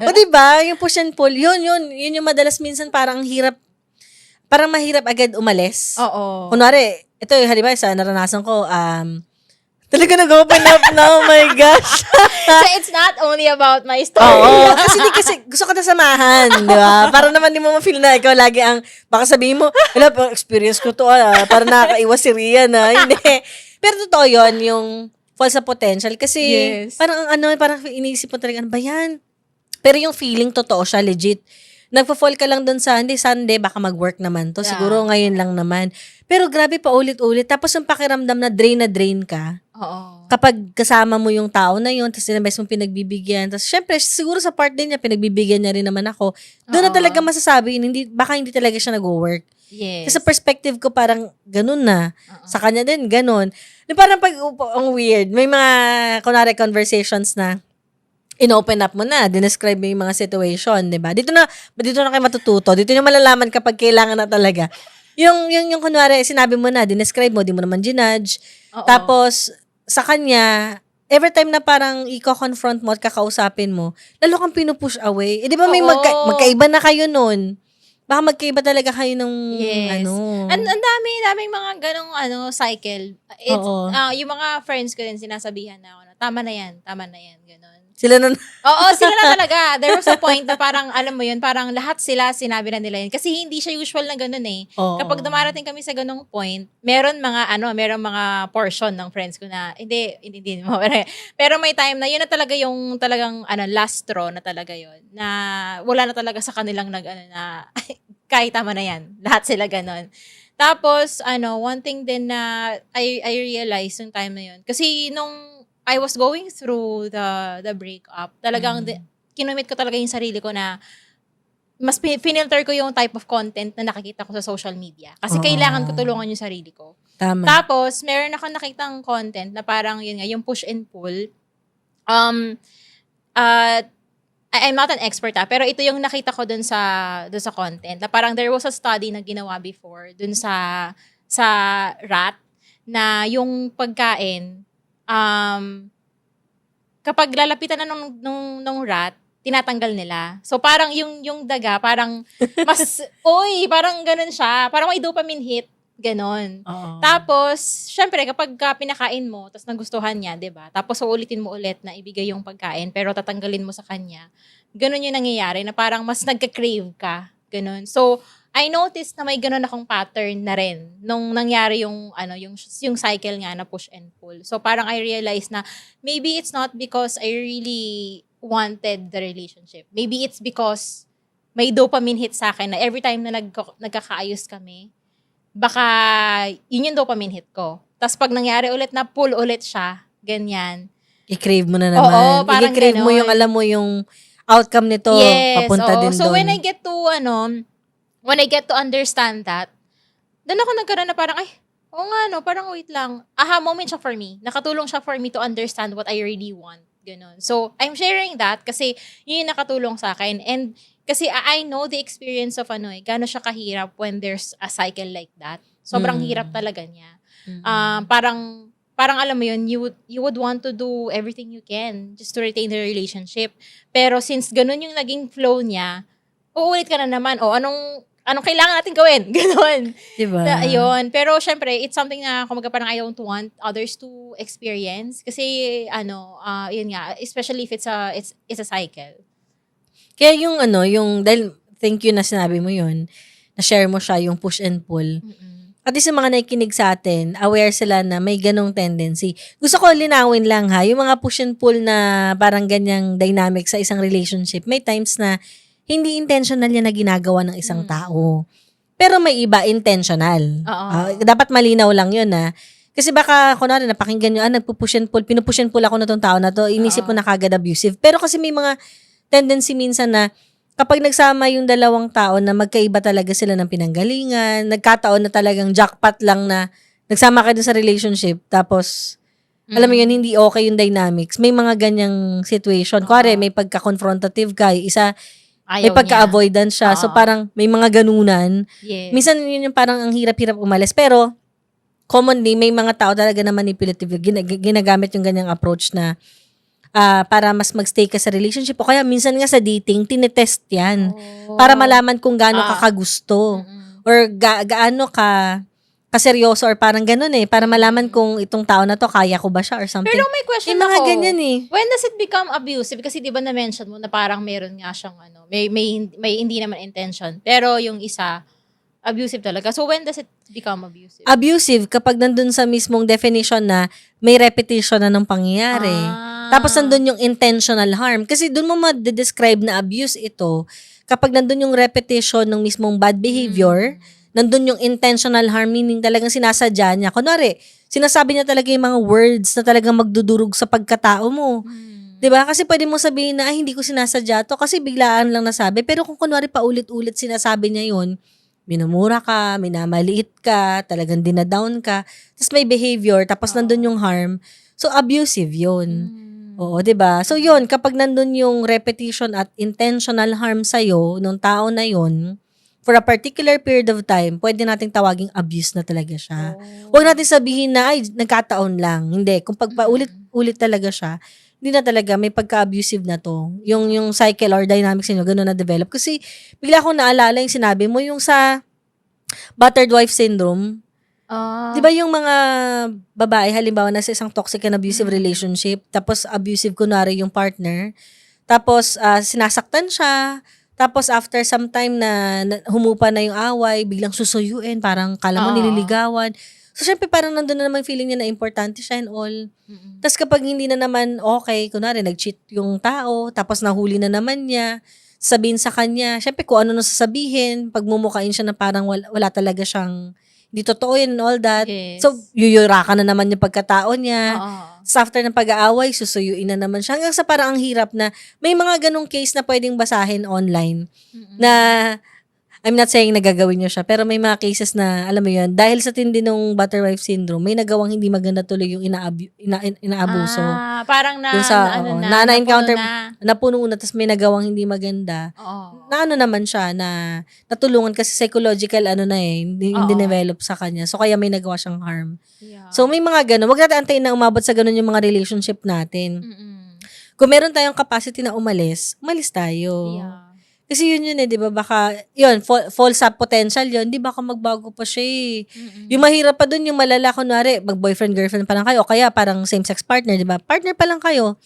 O diba, yung push and pull, yun yung madalas minsan parang mahirap agad umalis. oo. Kunwari, ito yung halimbawa sa naranasan ko, talaga nag-open up na, oh my gosh. So, it's not only about my story. Oo, kasi gusto ko na samahan, di ba? Para naman di mo ma-feel na ikaw lagi baka sabihin mo, wala, experience ko to, para nakakaiwas si Rian, Hindi. Pero totoo yun, yung false sa potential. Kasi, Yes. parang parang iniisip mo talaga, ano ba yan? Pero yung feeling, totoo siya, legit. Nagpa-fall ka lang dun sa, hindi, Sunday, baka mag-work naman to. Yeah. Siguro ngayon lang naman. Pero grabe pa ulit-ulit. Tapos yung pakiramdam na drain ka, Oo. kapag kasama mo yung tao na yun, tapos inabes mo pinagbibigyan, tapos syempre, siguro sa part din niya, pinagbibigyan niya rin naman ako, doon na Oo. talaga masasabi, baka hindi talaga siya nag-work. Yes. Kasi sa perspective ko, parang ganun na. Oo. Sa kanya din, ganun. Parang ang weird. May mga, kunwari, conversations na in-open up mo na, dinescribe mo yung mga situation, di ba? Dito na kayo matututo. Dito nyo malalaman kapag kailangan na talaga. Yung kunwari, sinabi mo na, dinescribe mo, di mo naman ginudge. Oo. Tapos, sa kanya, every time na parang i-confront mo at kakausapin mo, lalo kang pinupush away. Di ba may Oo. magkaiba na kayo nun? Baka magkaiba talaga kayo ng Yes. ano. Ang daming mga ganong cycle. It's, Oo. yung mga friends ko din sinasabihan na ako na, tama na yan, ganon. Sila na, Oo, sila na talaga. There was a point na parang, alam mo yun, parang lahat sila sinabi na nila yun. Kasi hindi siya usual na ganun eh. Oo. Kapag dumarating kami sa ganung point, meron mga portion ng friends ko na, hindi mo. Pero may time na yun na talaga yung talagang last straw na talaga yun. Na wala na talaga sa kanilang na, kahit tama na yan. Lahat sila ganun. Tapos, one thing din na I realized yung time na yun. Kasi nung I was going through the breakup, talagang kinumit ko talaga yung sarili ko na mas finilter ko yung type of content na nakikita ko sa social media. Kasi kailangan ko tulungan yung sarili ko. tama. Tapos, meron akong nakitang content na parang yun nga, yung push and pull. I'm not an expert pero ito yung nakita ko dun sa content. Na parang there was a study na ginawa before dun sa rat na yung pagkain kapag lalapitan na nung rat, tinatanggal nila. So parang yung daga, parang mas parang ganun siya. Parang may dopamine hit, ganon. Oo. Tapos, syempre kapag pinakain mo, tapos nagustuhan niya, 'di ba? Tapos uulitin mo ulit na ibigay yung pagkain, pero tatanggalin mo sa kanya. Ganun yung nangyayari na parang mas nagka-crave ka, ganon. So, I noticed na may ganun akong pattern na rin nung nangyari yung cycle nga na push and pull. So parang I realized na maybe it's not because I really wanted the relationship. Maybe it's because may dopamine hit sa akin na every time na nagkakaayos kami, baka yun yung dopamine hit ko. Tapos pag nangyari ulit na pull ulit siya, ganyan. I-crave mo na naman. Oo, parang I-crave mo ganon. yung alam mo yung outcome nito. Yes, Papunta oo. din So doon. when I get to understand that, doon ako nagkaroon na parang, parang wait lang. Aha moment siya for me. Nakatulong siya for me to understand what I really want. Ganun. So, I'm sharing that kasi yun yung nakatulong sa akin. And kasi I know the experience of gaano siya kahirap when there's a cycle like that. Sobrang hirap talaga niya. Parang alam mo yun, you would want to do everything you can just to retain the relationship. Pero since ganun yung naging flow niya, uulit ka na naman, anong kailangan natin gawin? Ganon. Diba? Ayun. Pero syempre, it's something na kumaga parang I don't want others to experience. Kasi, yun nga, especially if it's a cycle. Kaya yung dahil thank you na sinabi mo yun, na-share mo siya yung push and pull. At least yung mga nakikinig sa atin, aware sila na may ganong tendency. Gusto ko linawin lang yung mga push and pull na parang ganyang dynamic sa isang relationship. May times na hindi intentional yan na ginagawa ng isang tao. Pero may iba, intentional. Dapat malinaw lang yun kasi baka, kunwari, napakinggan nyo, nagpupush and pull, pinupush and pull ako na tong tao na to, inisip mo na kagad abusive. Pero kasi may mga tendency minsan na kapag nagsama yung dalawang tao na magkaiba talaga sila ng pinanggalingan, nagkataon na talagang jackpot lang na nagsama kayo sa relationship, tapos alam mo yun, hindi okay yung dynamics. May mga ganyang situation. Kuwari, may pagka-confrontative ka, isa may pagka-avoidant siya. So, parang may mga ganunan. Yes. Minsan, yun yung parang ang hirap-hirap umalis. Pero, commonly, may mga tao talaga na manipulative. Ginagamit yung ganyang approach na para mas magstay ka sa relationship. O kaya minsan nga sa dating, tinetest yan. Para malaman kung gaano ka kagusto. Or gaano ka kaseryoso or parang ganun eh. Para malaman kung itong tao na to, kaya ko ba siya or something. Pero may question mga ako. ganyan eh. When does it become abusive? Kasi di ba na-mention mo na parang meron nga siyang may hindi naman intention. Pero yung isa, abusive talaga. So when does it become abusive? Abusive kapag nandun sa mismong definition na may repetition na ng pangyayari. Tapos nandun yung intentional harm. Kasi dun mo ma-describe na abuse ito kapag nandun yung repetition ng mismong bad behavior, nandun yung intentional harm, meaning talagang sinasadya niya. Kunwari, sinasabi niya talaga yung mga words na talagang magdudurog sa pagkatao mo. 'Di ba? Kasi pwede mo sabihin na, hindi ko sinasadya to kasi biglaan lang nasabi. Pero kung kunwari paulit-ulit sinasabi niya yun, minumura ka, minamaliit ka, talagang dinadown ka, tapos may behavior, tapos nandun yung harm. So, abusive yun. Oo, 'di ba? So, yun, kapag nandun yung repetition at intentional harm sa'yo, nung tao na yun, for a particular period of time, pwede nating tawaging abuse na talaga siya. Huwag natin sabihin na, ay, nagkataon lang. Hindi. Kung pagpaulit-ulit talaga siya, hindi na talaga, may pagka-abusive na to. Yung cycle or dynamics niyo, gano'n na-develop. Kasi, bigla akong naalala yung sinabi mo, yung sa battered wife syndrome. Di ba yung mga babae, halimbawa, nasa isang toxic and abusive relationship, tapos abusive kunwari yung partner, tapos sinasaktan siya, tapos after some time na humupa na yung away, biglang susuyuin, parang kala mo nililigawan. So, syempre parang nandun na naman feeling niya na importante siya and all. Tapos kapag hindi na naman okay, kunwari nag-cheat yung tao, tapos nahuli na naman niya, sabihin sa kanya, syempre kung ano nang sasabihin, pagmumukain siya na parang wala talaga siyang, hindi totoo yun and all that. Yes. So, yuyurakan na naman yung pagkatao niya. So, after ng pag-aaway, susuyuin na naman siya. Hanggang sa parang ang hirap na, may mga ganong case na pwedeng basahin online na, I'm not saying nagagawin niyo siya, pero may mga cases na, alam mo yun, dahil sa tindi ng butterwife wife syndrome, may nagawang hindi maganda tuloy yung inaabuso. Parang na-encounter, napuno na, tapos may nagawang hindi maganda. Na ano naman siya, na natulungan kasi psychological, hindi develop sa kanya. So, kaya may nagawa siyang harm. Yeah. So, may mga gano'n. Huwag natin antayin na umabot sa gano'n yung mga relationship natin. Kung meron tayong capacity na umalis tayo. Yeah. Kasi yun eh, di ba? Baka, yun, false up potential yun. Di ba ka magbago pa siya eh. Yung mahirap pa dun, yung malala, kunwari, mag-boyfriend, girlfriend pa lang kayo, o kaya parang same-sex partner, di ba? Partner pa lang kayo,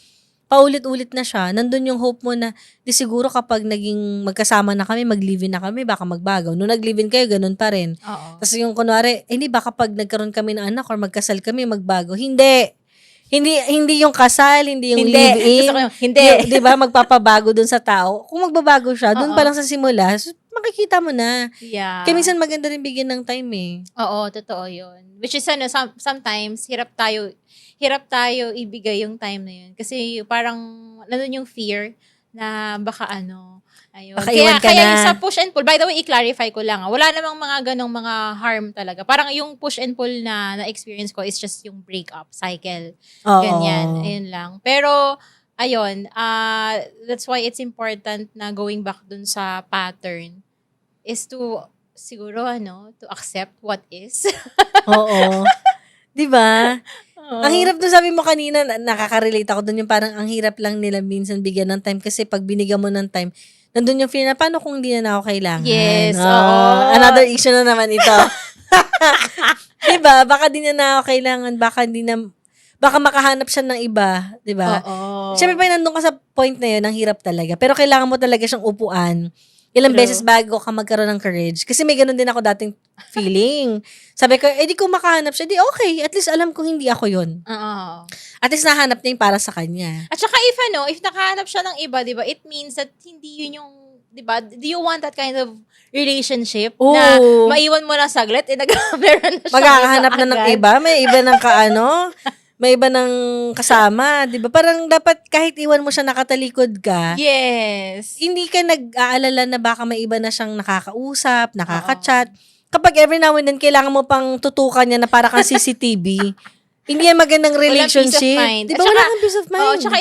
paulit-ulit na siya, nandun yung hope mo na, di siguro kapag naging magkasama na kami, mag-live-in na kami, baka magbago. Nung nag-live-in kayo, ganun pa rin. Tapos yung kunwari, hindi ba kapag nagkaroon kami ng anak or magkasal kami, magbago? Hindi yung kasal, hindi yung live-in. Hindi. Di ba, magpapabago dun sa tao. Kung magbabago siya, dun pa lang sa simula, makikita mo na. Yeah. Kaya minsan maganda rin bigyan ng time eh. Oo, totoo yun. Which is, sometimes, hirap tayo ibigay yung time na yun. Kasi parang, nandun yung fear na baka ayun. Baka iwan ka kaya na. yung sa push and pull, by the way, i-clarify ko lang. Wala namang mga ganong mga harm talaga. Parang yung push and pull na experience ko is just yung breakup cycle. Oo. Ganyan. Ayun lang. Pero, ayun, that's why it's important na going back dun sa pattern is to, siguro, to accept what is. Oo. Di ba? Ang hirap doon, sabi mo kanina, nakaka-relate ako doon, yung parang ang hirap lang nila minsan bigyan ng time kasi pag binigyan mo ng time, nandun yung feel na, paano kung hindi na ako kailangan? Yes, oo. Another issue na naman ito. Diba? Baka di na ako kailangan, baka makahanap siya ng iba, diba? Oo. Siyempre, pa nandun ka sa point na yun, ang hirap talaga. Pero kailangan mo talaga siyang upuan. Ilang beses bago ka magkaroon ng courage. Kasi may ganun din ako dating feeling. Sabi ko, di ko makahanap siya. Di okay, at least alam kong hindi ako yun. Oo. At least nahanap niya yung para sa kanya. At saka if nakahanap siya ng iba, di ba, it means that hindi yun yung, di ba, do you want that kind of relationship na maiwan mo lang saglit, meron na siya. Magkakahanap na ng iba, may iba ng may iba ng kasama, di ba? Parang dapat kahit iwan mo siya nakatalikod ka, yes, hindi ka nag-aalala na baka may iba na siyang nakakausap, nakaka-chat. Kapag every now and then, kailangan mo pang tutukan niya na para kang CCTV, hindi yan magandang relationship. Walang peace of mind. Di ba? Wala kang peace of mind. Oh, tsaka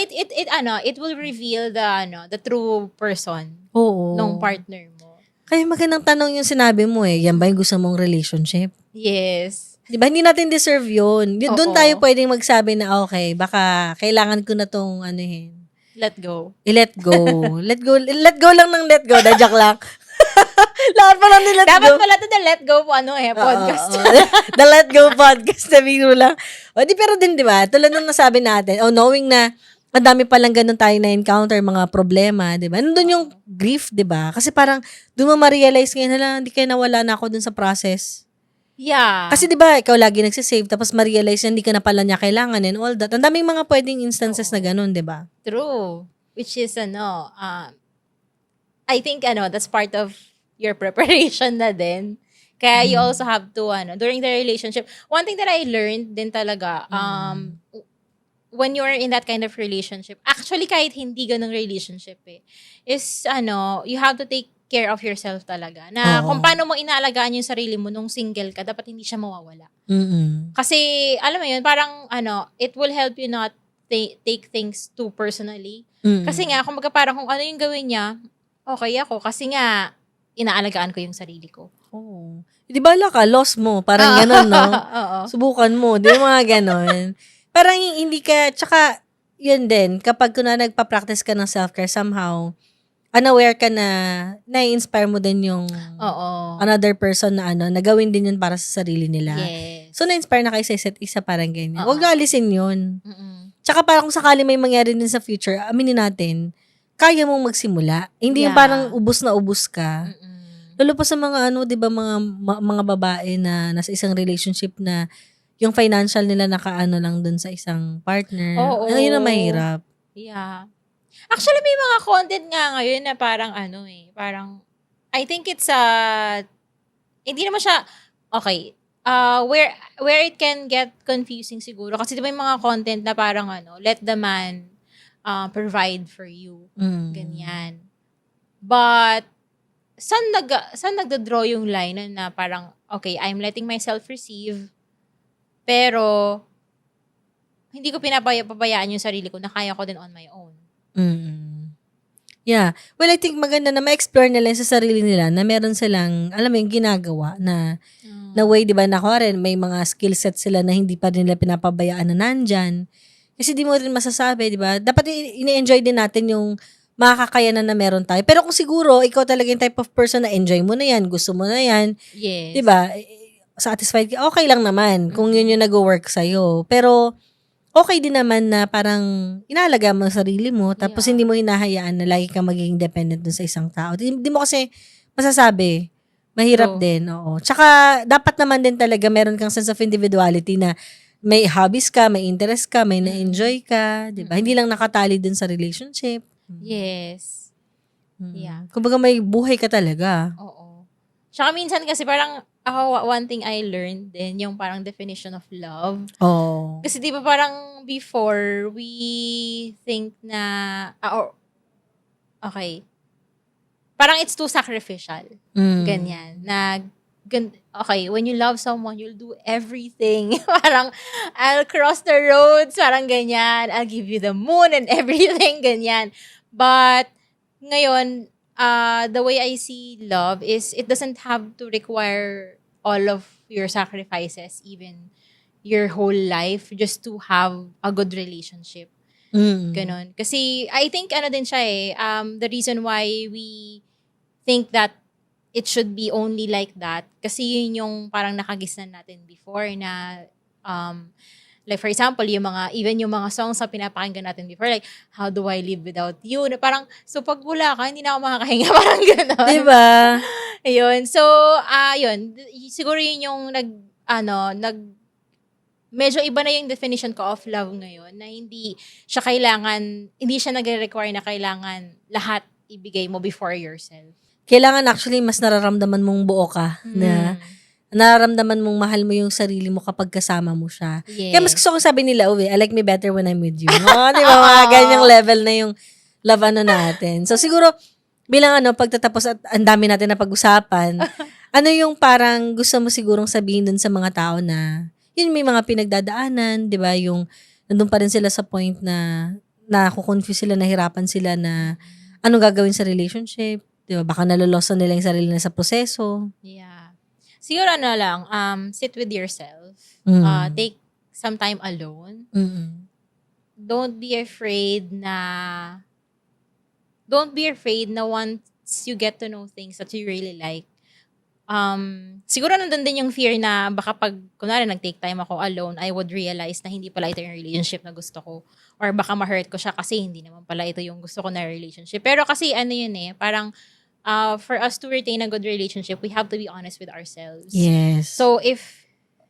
it will reveal the true person ng partner mo. Kaya magandang tanong yung sinabi mo eh, yan ba yung gusto mong relationship? Yes. Di ba? Hindi natin deserve yun. Doon Oo. tayo pwedeng magsabi na, okay, baka kailangan ko na tong anuhin. Let go. I-let go. Let go. Let go lang ng let go. Joke lang. Lahat pa lang ni let Dapat go. pala to the let go podcast. The Let Go podcast na biro lang. O, pero din, di ba? Tulad nung nasabi natin, knowing na ang dami palang ganun tayo na-encounter, mga problema, di ba? Nandun yung grief, di ba? Kasi parang, doon mo ma-realize ngayon, hindi kaya nawala na ako dun sa process. Yeah. Kasi di ba, ikaw lagi nagsisave, tapos ma-realize na hindi ka na pala niya kailangan and all that. Ang daming mga pwedeng instances na ganun, di ba? True. Which is, I think, that's part of your preparation na din. Kaya you also have to, during the relationship, one thing that I learned din talaga, when you're in that kind of relationship, actually kahit hindi ganung relationship is, you have to take care of yourself talaga. Na kung paano mo inaalagaan yung sarili mo nung single ka, dapat hindi siya mawawala. Mm-mm. Kasi, alam mo yun, parang, it will help you not take things too personally. Mm-mm. Kasi nga, kumbaga parang kung ano yung gawin niya, okay ako. Kasi nga, inaalagaan ko yung sarili ko. Oh. Di ba ka, loss mo. Parang gano'n, no? Oo. Subukan mo. Di ba mga gano'n? Parang hindi ka, tsaka, yun din, kapag kuna nagpa-practice ka ng self-care, somehow, unaware ka na na-inspire mo din yung another person na nagawin din yun para sa sarili nila. Yes. So, na-inspire na kayo sa isa't isa, parang ganyan. Huwag na alisin yun. Mm-mm. Tsaka parang kung sakali may mangyari din sa future, aminin natin, kaya mong magsimula. Hindi yung parang ubus na ubus ka. Mm-mm. Lalo pa sa mga 'di ba mga babae na nasa isang relationship na yung financial nila nakaano lang dun sa isang partner. Oo. Ayun na mahirap. Yeah. Actually, may mga content nga ngayon na parang parang, I think it's hindi naman siya, okay, where it can get confusing siguro. Kasi diba yung mga content na parang let the man provide for you. Ganyan. But, saan nagda-draw yung line na parang, okay, I'm letting myself receive, pero, hindi ko pabayaan yung sarili ko na kaya ko din on my own. Yeah. Well, I think maganda na ma-explore nila sa sarili nila na meron silang, alam mo yung ginagawa na way, di ba, na rin, may mga skill set sila na hindi pa nila pinapabayaan na nandyan. Kasi di mo rin masasabi, di ba? Dapat ini-enjoy din natin yung makakakayanan na meron tayo. Pero kung siguro, ikaw talaga yung type of person na enjoy mo na yan, gusto mo na yan, yes, di ba? Satisfied ka, okay lang naman kung yun yung nag-work sa'yo. Pero, okay din naman na parang inalaga mo ang sarili mo, tapos hindi mo hinahayaan na lagi kang magiging dependent dun sa isang tao. Di mo kasi masasabi. Mahirap din, oo. Tsaka, dapat naman din talaga meron kang sense of individuality na may hobbies ka, may interest ka, may na-enjoy ka, di ba? Hindi lang nakatali dun sa relationship. Yes. Yeah. Kumbaga may buhay ka talaga. Oo. Tsaka minsan kasi parang, one thing I learned din, yung parang definition of love. Oh. Kasi di ba parang before, we think na, okay, parang it's too sacrificial. Ganyan. Okay, when you love someone, you'll do everything. Parang, I'll cross the roads, parang ganyan. I'll give you the moon and everything, ganyan. But, ngayon, the way I see love is, it doesn't have to require all of your sacrifices, even your whole life, just to have a good relationship. Ganon. Kasi, I think, din siya the reason why we think that it should be only like that, kasi yun yung parang nakagisnan natin before na, like for example, even yung mga songs na pinapakinggan natin before, like, How Do I Live Without You? Na parang, so pag wala ka, hindi na ako makakahinga, parang gano'n. Diba? Ayun. So, yun. Siguro yun yung medyo iba na yung definition ko of love ngayon, na hindi siya nagre-require na kailangan lahat ibigay mo before yourself. Kailangan actually mas nararamdaman mong buo ka na nararamdaman mong mahal mo yung sarili mo kapag kasama mo siya. Yes. Kaya mas gusto kong sabi nila, I like me better when I'm with you. Di ba? Mga ganyang level na yung love natin. So siguro, bilang pagtatapos at ang dami natin na pag-usapan, ano yung parang gusto mo sigurong sabihin dun sa mga tao na, yun may mga pinagdadaanan, di ba? Yung nandun pa rin sila sa point na nakukonfuse sila, nahirapan sila na anong gagawin sa relationship. Diba? Baka nalolosan nila yung sarili na sa proseso. Yeah. Siguro lang, sit with yourself. Take some time alone. Don't be afraid na once you get to know things that you really like, siguro nandun din yung fear na baka pag, kunwari nag-take time ako alone, I would realize na hindi pala ito yung relationship na gusto ko. Or baka ma-hurt ko siya kasi hindi naman pala ito yung gusto ko na relationship. Pero kasi parang for us to retain a good relationship, we have to be honest with ourselves. Yes. So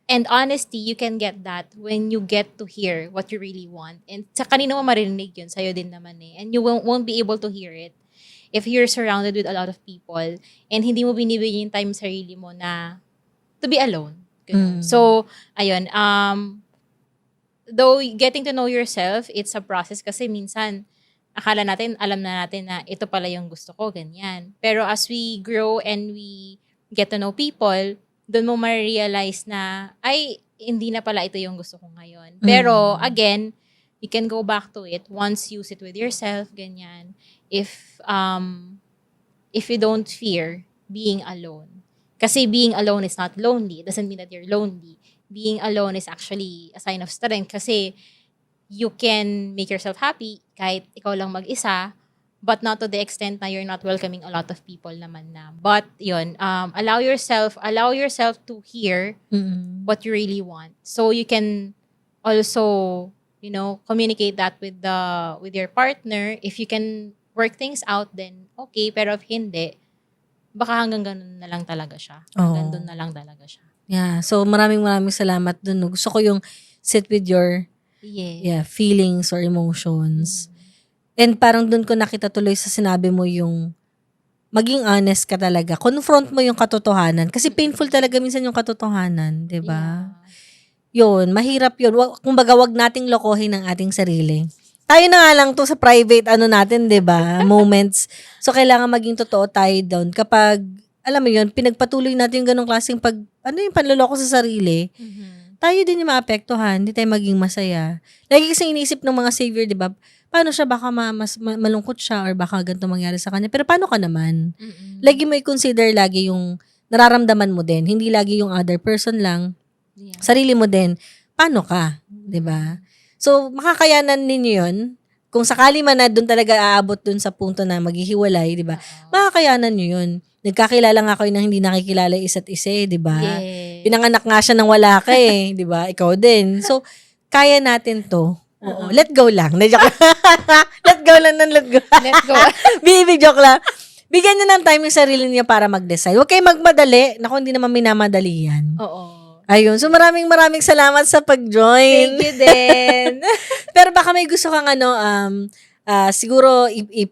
and honesty, you can get that when you get to hear what you really want. And sa kanino mo marinig yun, sa'yo din naman eh. And you won't be able to hear it if you're surrounded with a lot of people and hindi mo binibigyan yung time sa sarili mo na to be alone. So, ayun, though getting to know yourself, it's a process kasi minsan, akala natin, alam na natin na ito pala yung gusto ko, ganyan. Pero as we grow and we get to know people, doon mo ma-realize na, ay, hindi na pala ito yung gusto ko ngayon. Pero, again, you can go back to it once you sit with yourself, ganyan. If you don't fear being alone. Kasi being alone is not lonely. It doesn't mean that you're lonely. Being alone is actually a sign of strength kasi you can make yourself happy kahit ikaw lang mag-isa, but not to the extent na you're not welcoming a lot of people naman na. But yun, allow yourself to hear what you really want. So you can also, communicate that with your partner. If you can work things out, then okay. Pero if hindi, baka hanggang ganun na lang talaga siya. Hanggang doon na lang talaga siya. Yeah. So, maraming salamat dun. No? Gusto ko yung sit with your feelings or emotions. And parang dun ko nakita tuloy sa sinabi mo yung maging honest ka talaga. Confront mo yung katotohanan. Kasi painful talaga minsan yung katotohanan. Diba? Yun. Mahirap yun. Kumbaga, wag nating lokohin ang ating sarili. Tayo na nga lang to sa private natin, 'di ba? Moments. So kailangan maging totoo tayo doon kapag alam mo 'yun, pinagpatuloy natin yung ganung klaseng yung panloloko sa sarili. Tayo din yung maapektuhan, hindi tayo maging masaya. Lagi kasi inisip ng mga savior, 'di ba? Paano siya baka mas malungkot siya or baka ganito mangyari sa kanya. Pero paano ka naman? Lagi mo i-consider lagi yung nararamdaman mo din, hindi lagi yung other person lang. Sarili mo din. Paano ka, 'di ba? So, makakayanan ninyo yun. Kung sakali man na doon talaga aabot doon sa punto na maghihiwalay, di ba? Makakayanan nyo yun. Nagkakilala nga kayo na hindi nakikilala isa't isa, di ba? Yeah. Pinanganak nga siya nang wala ka di ba? Ikaw din. So, kaya natin to. Oo. Let go lang. Let go lang ng let go. Let go. Baby, joke lang. Bigyan nyo ng time yung sarili niya para mag-decide. Huwag kayo magmadali. Naku, hindi naman minamadali yan. Oo. Ayun. So, maraming salamat sa pag-join. Thank you din. Pero baka may gusto kang siguro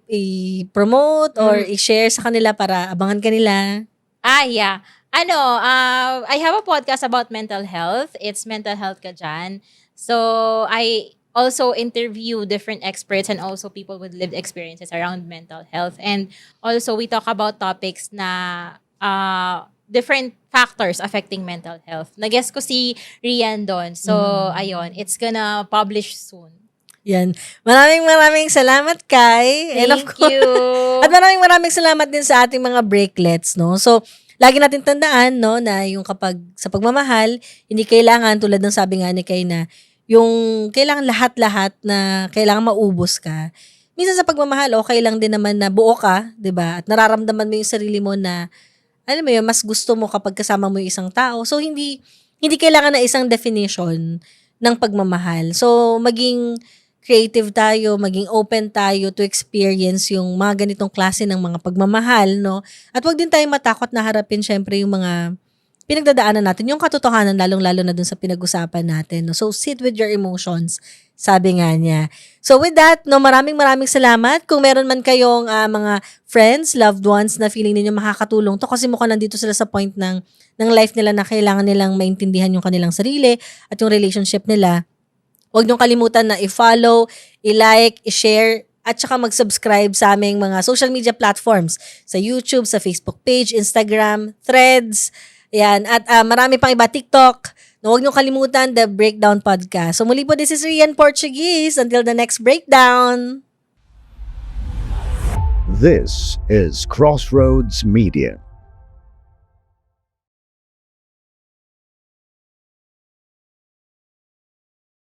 i-promote or i-share sa kanila para abangan kanila. Yeah. I have a podcast about mental health. It's Mental Health Ka Dyan. So, I also interview different experts and also people with lived experiences around mental health. And also, we talk about topics na different factors affecting mental health. Nag-guest ko si Rian doon. So, ayun. It's gonna publish soon. Yan. Maraming salamat, Kai. Thank you. At maraming salamat din sa ating mga breaklets, no? So, lagi natin tandaan, no, na yung kapag sa pagmamahal, hindi kailangan, tulad ng sabi nga ni Kai na, yung kailangan lahat-lahat na kailangan maubos ka. Minsan sa pagmamahal, okay lang din naman na buo ka, 'di ba? At nararamdaman mo yung sarili mo na alam mo yun, mas gusto mo kapag kasama mo yung isang tao. So, hindi kailangan na isang definition ng pagmamahal. So, maging creative tayo, maging open tayo to experience yung mga ganitong klase ng mga pagmamahal, no? At wag din tayo matakot na harapin, syempre, yung mga pinagdadaanan natin, yung katotohanan, lalong-lalo na dun sa pinag-usapan natin, no? So, sit with your emotions, sabi nga niya. So, with that, no, maraming salamat. Kung meron man kayong mga friends, loved ones na feeling ninyo makakatulong to kasi mukhang nandito sila sa point ng life nila na kailangan nilang maintindihan yung kanilang sarili at yung relationship nila, huwag niyong kalimutan na i-follow, i-like, i-share, at saka mag-subscribe sa aming mga social media platforms sa YouTube, sa Facebook page, Instagram, Threads, yan. At marami pang iba, TikTok. No, huwag niyong kalimutan, The Breakdown Podcast. So muli po, this is Rian Portuguese. Until the next breakdown. This is Crossroads Media.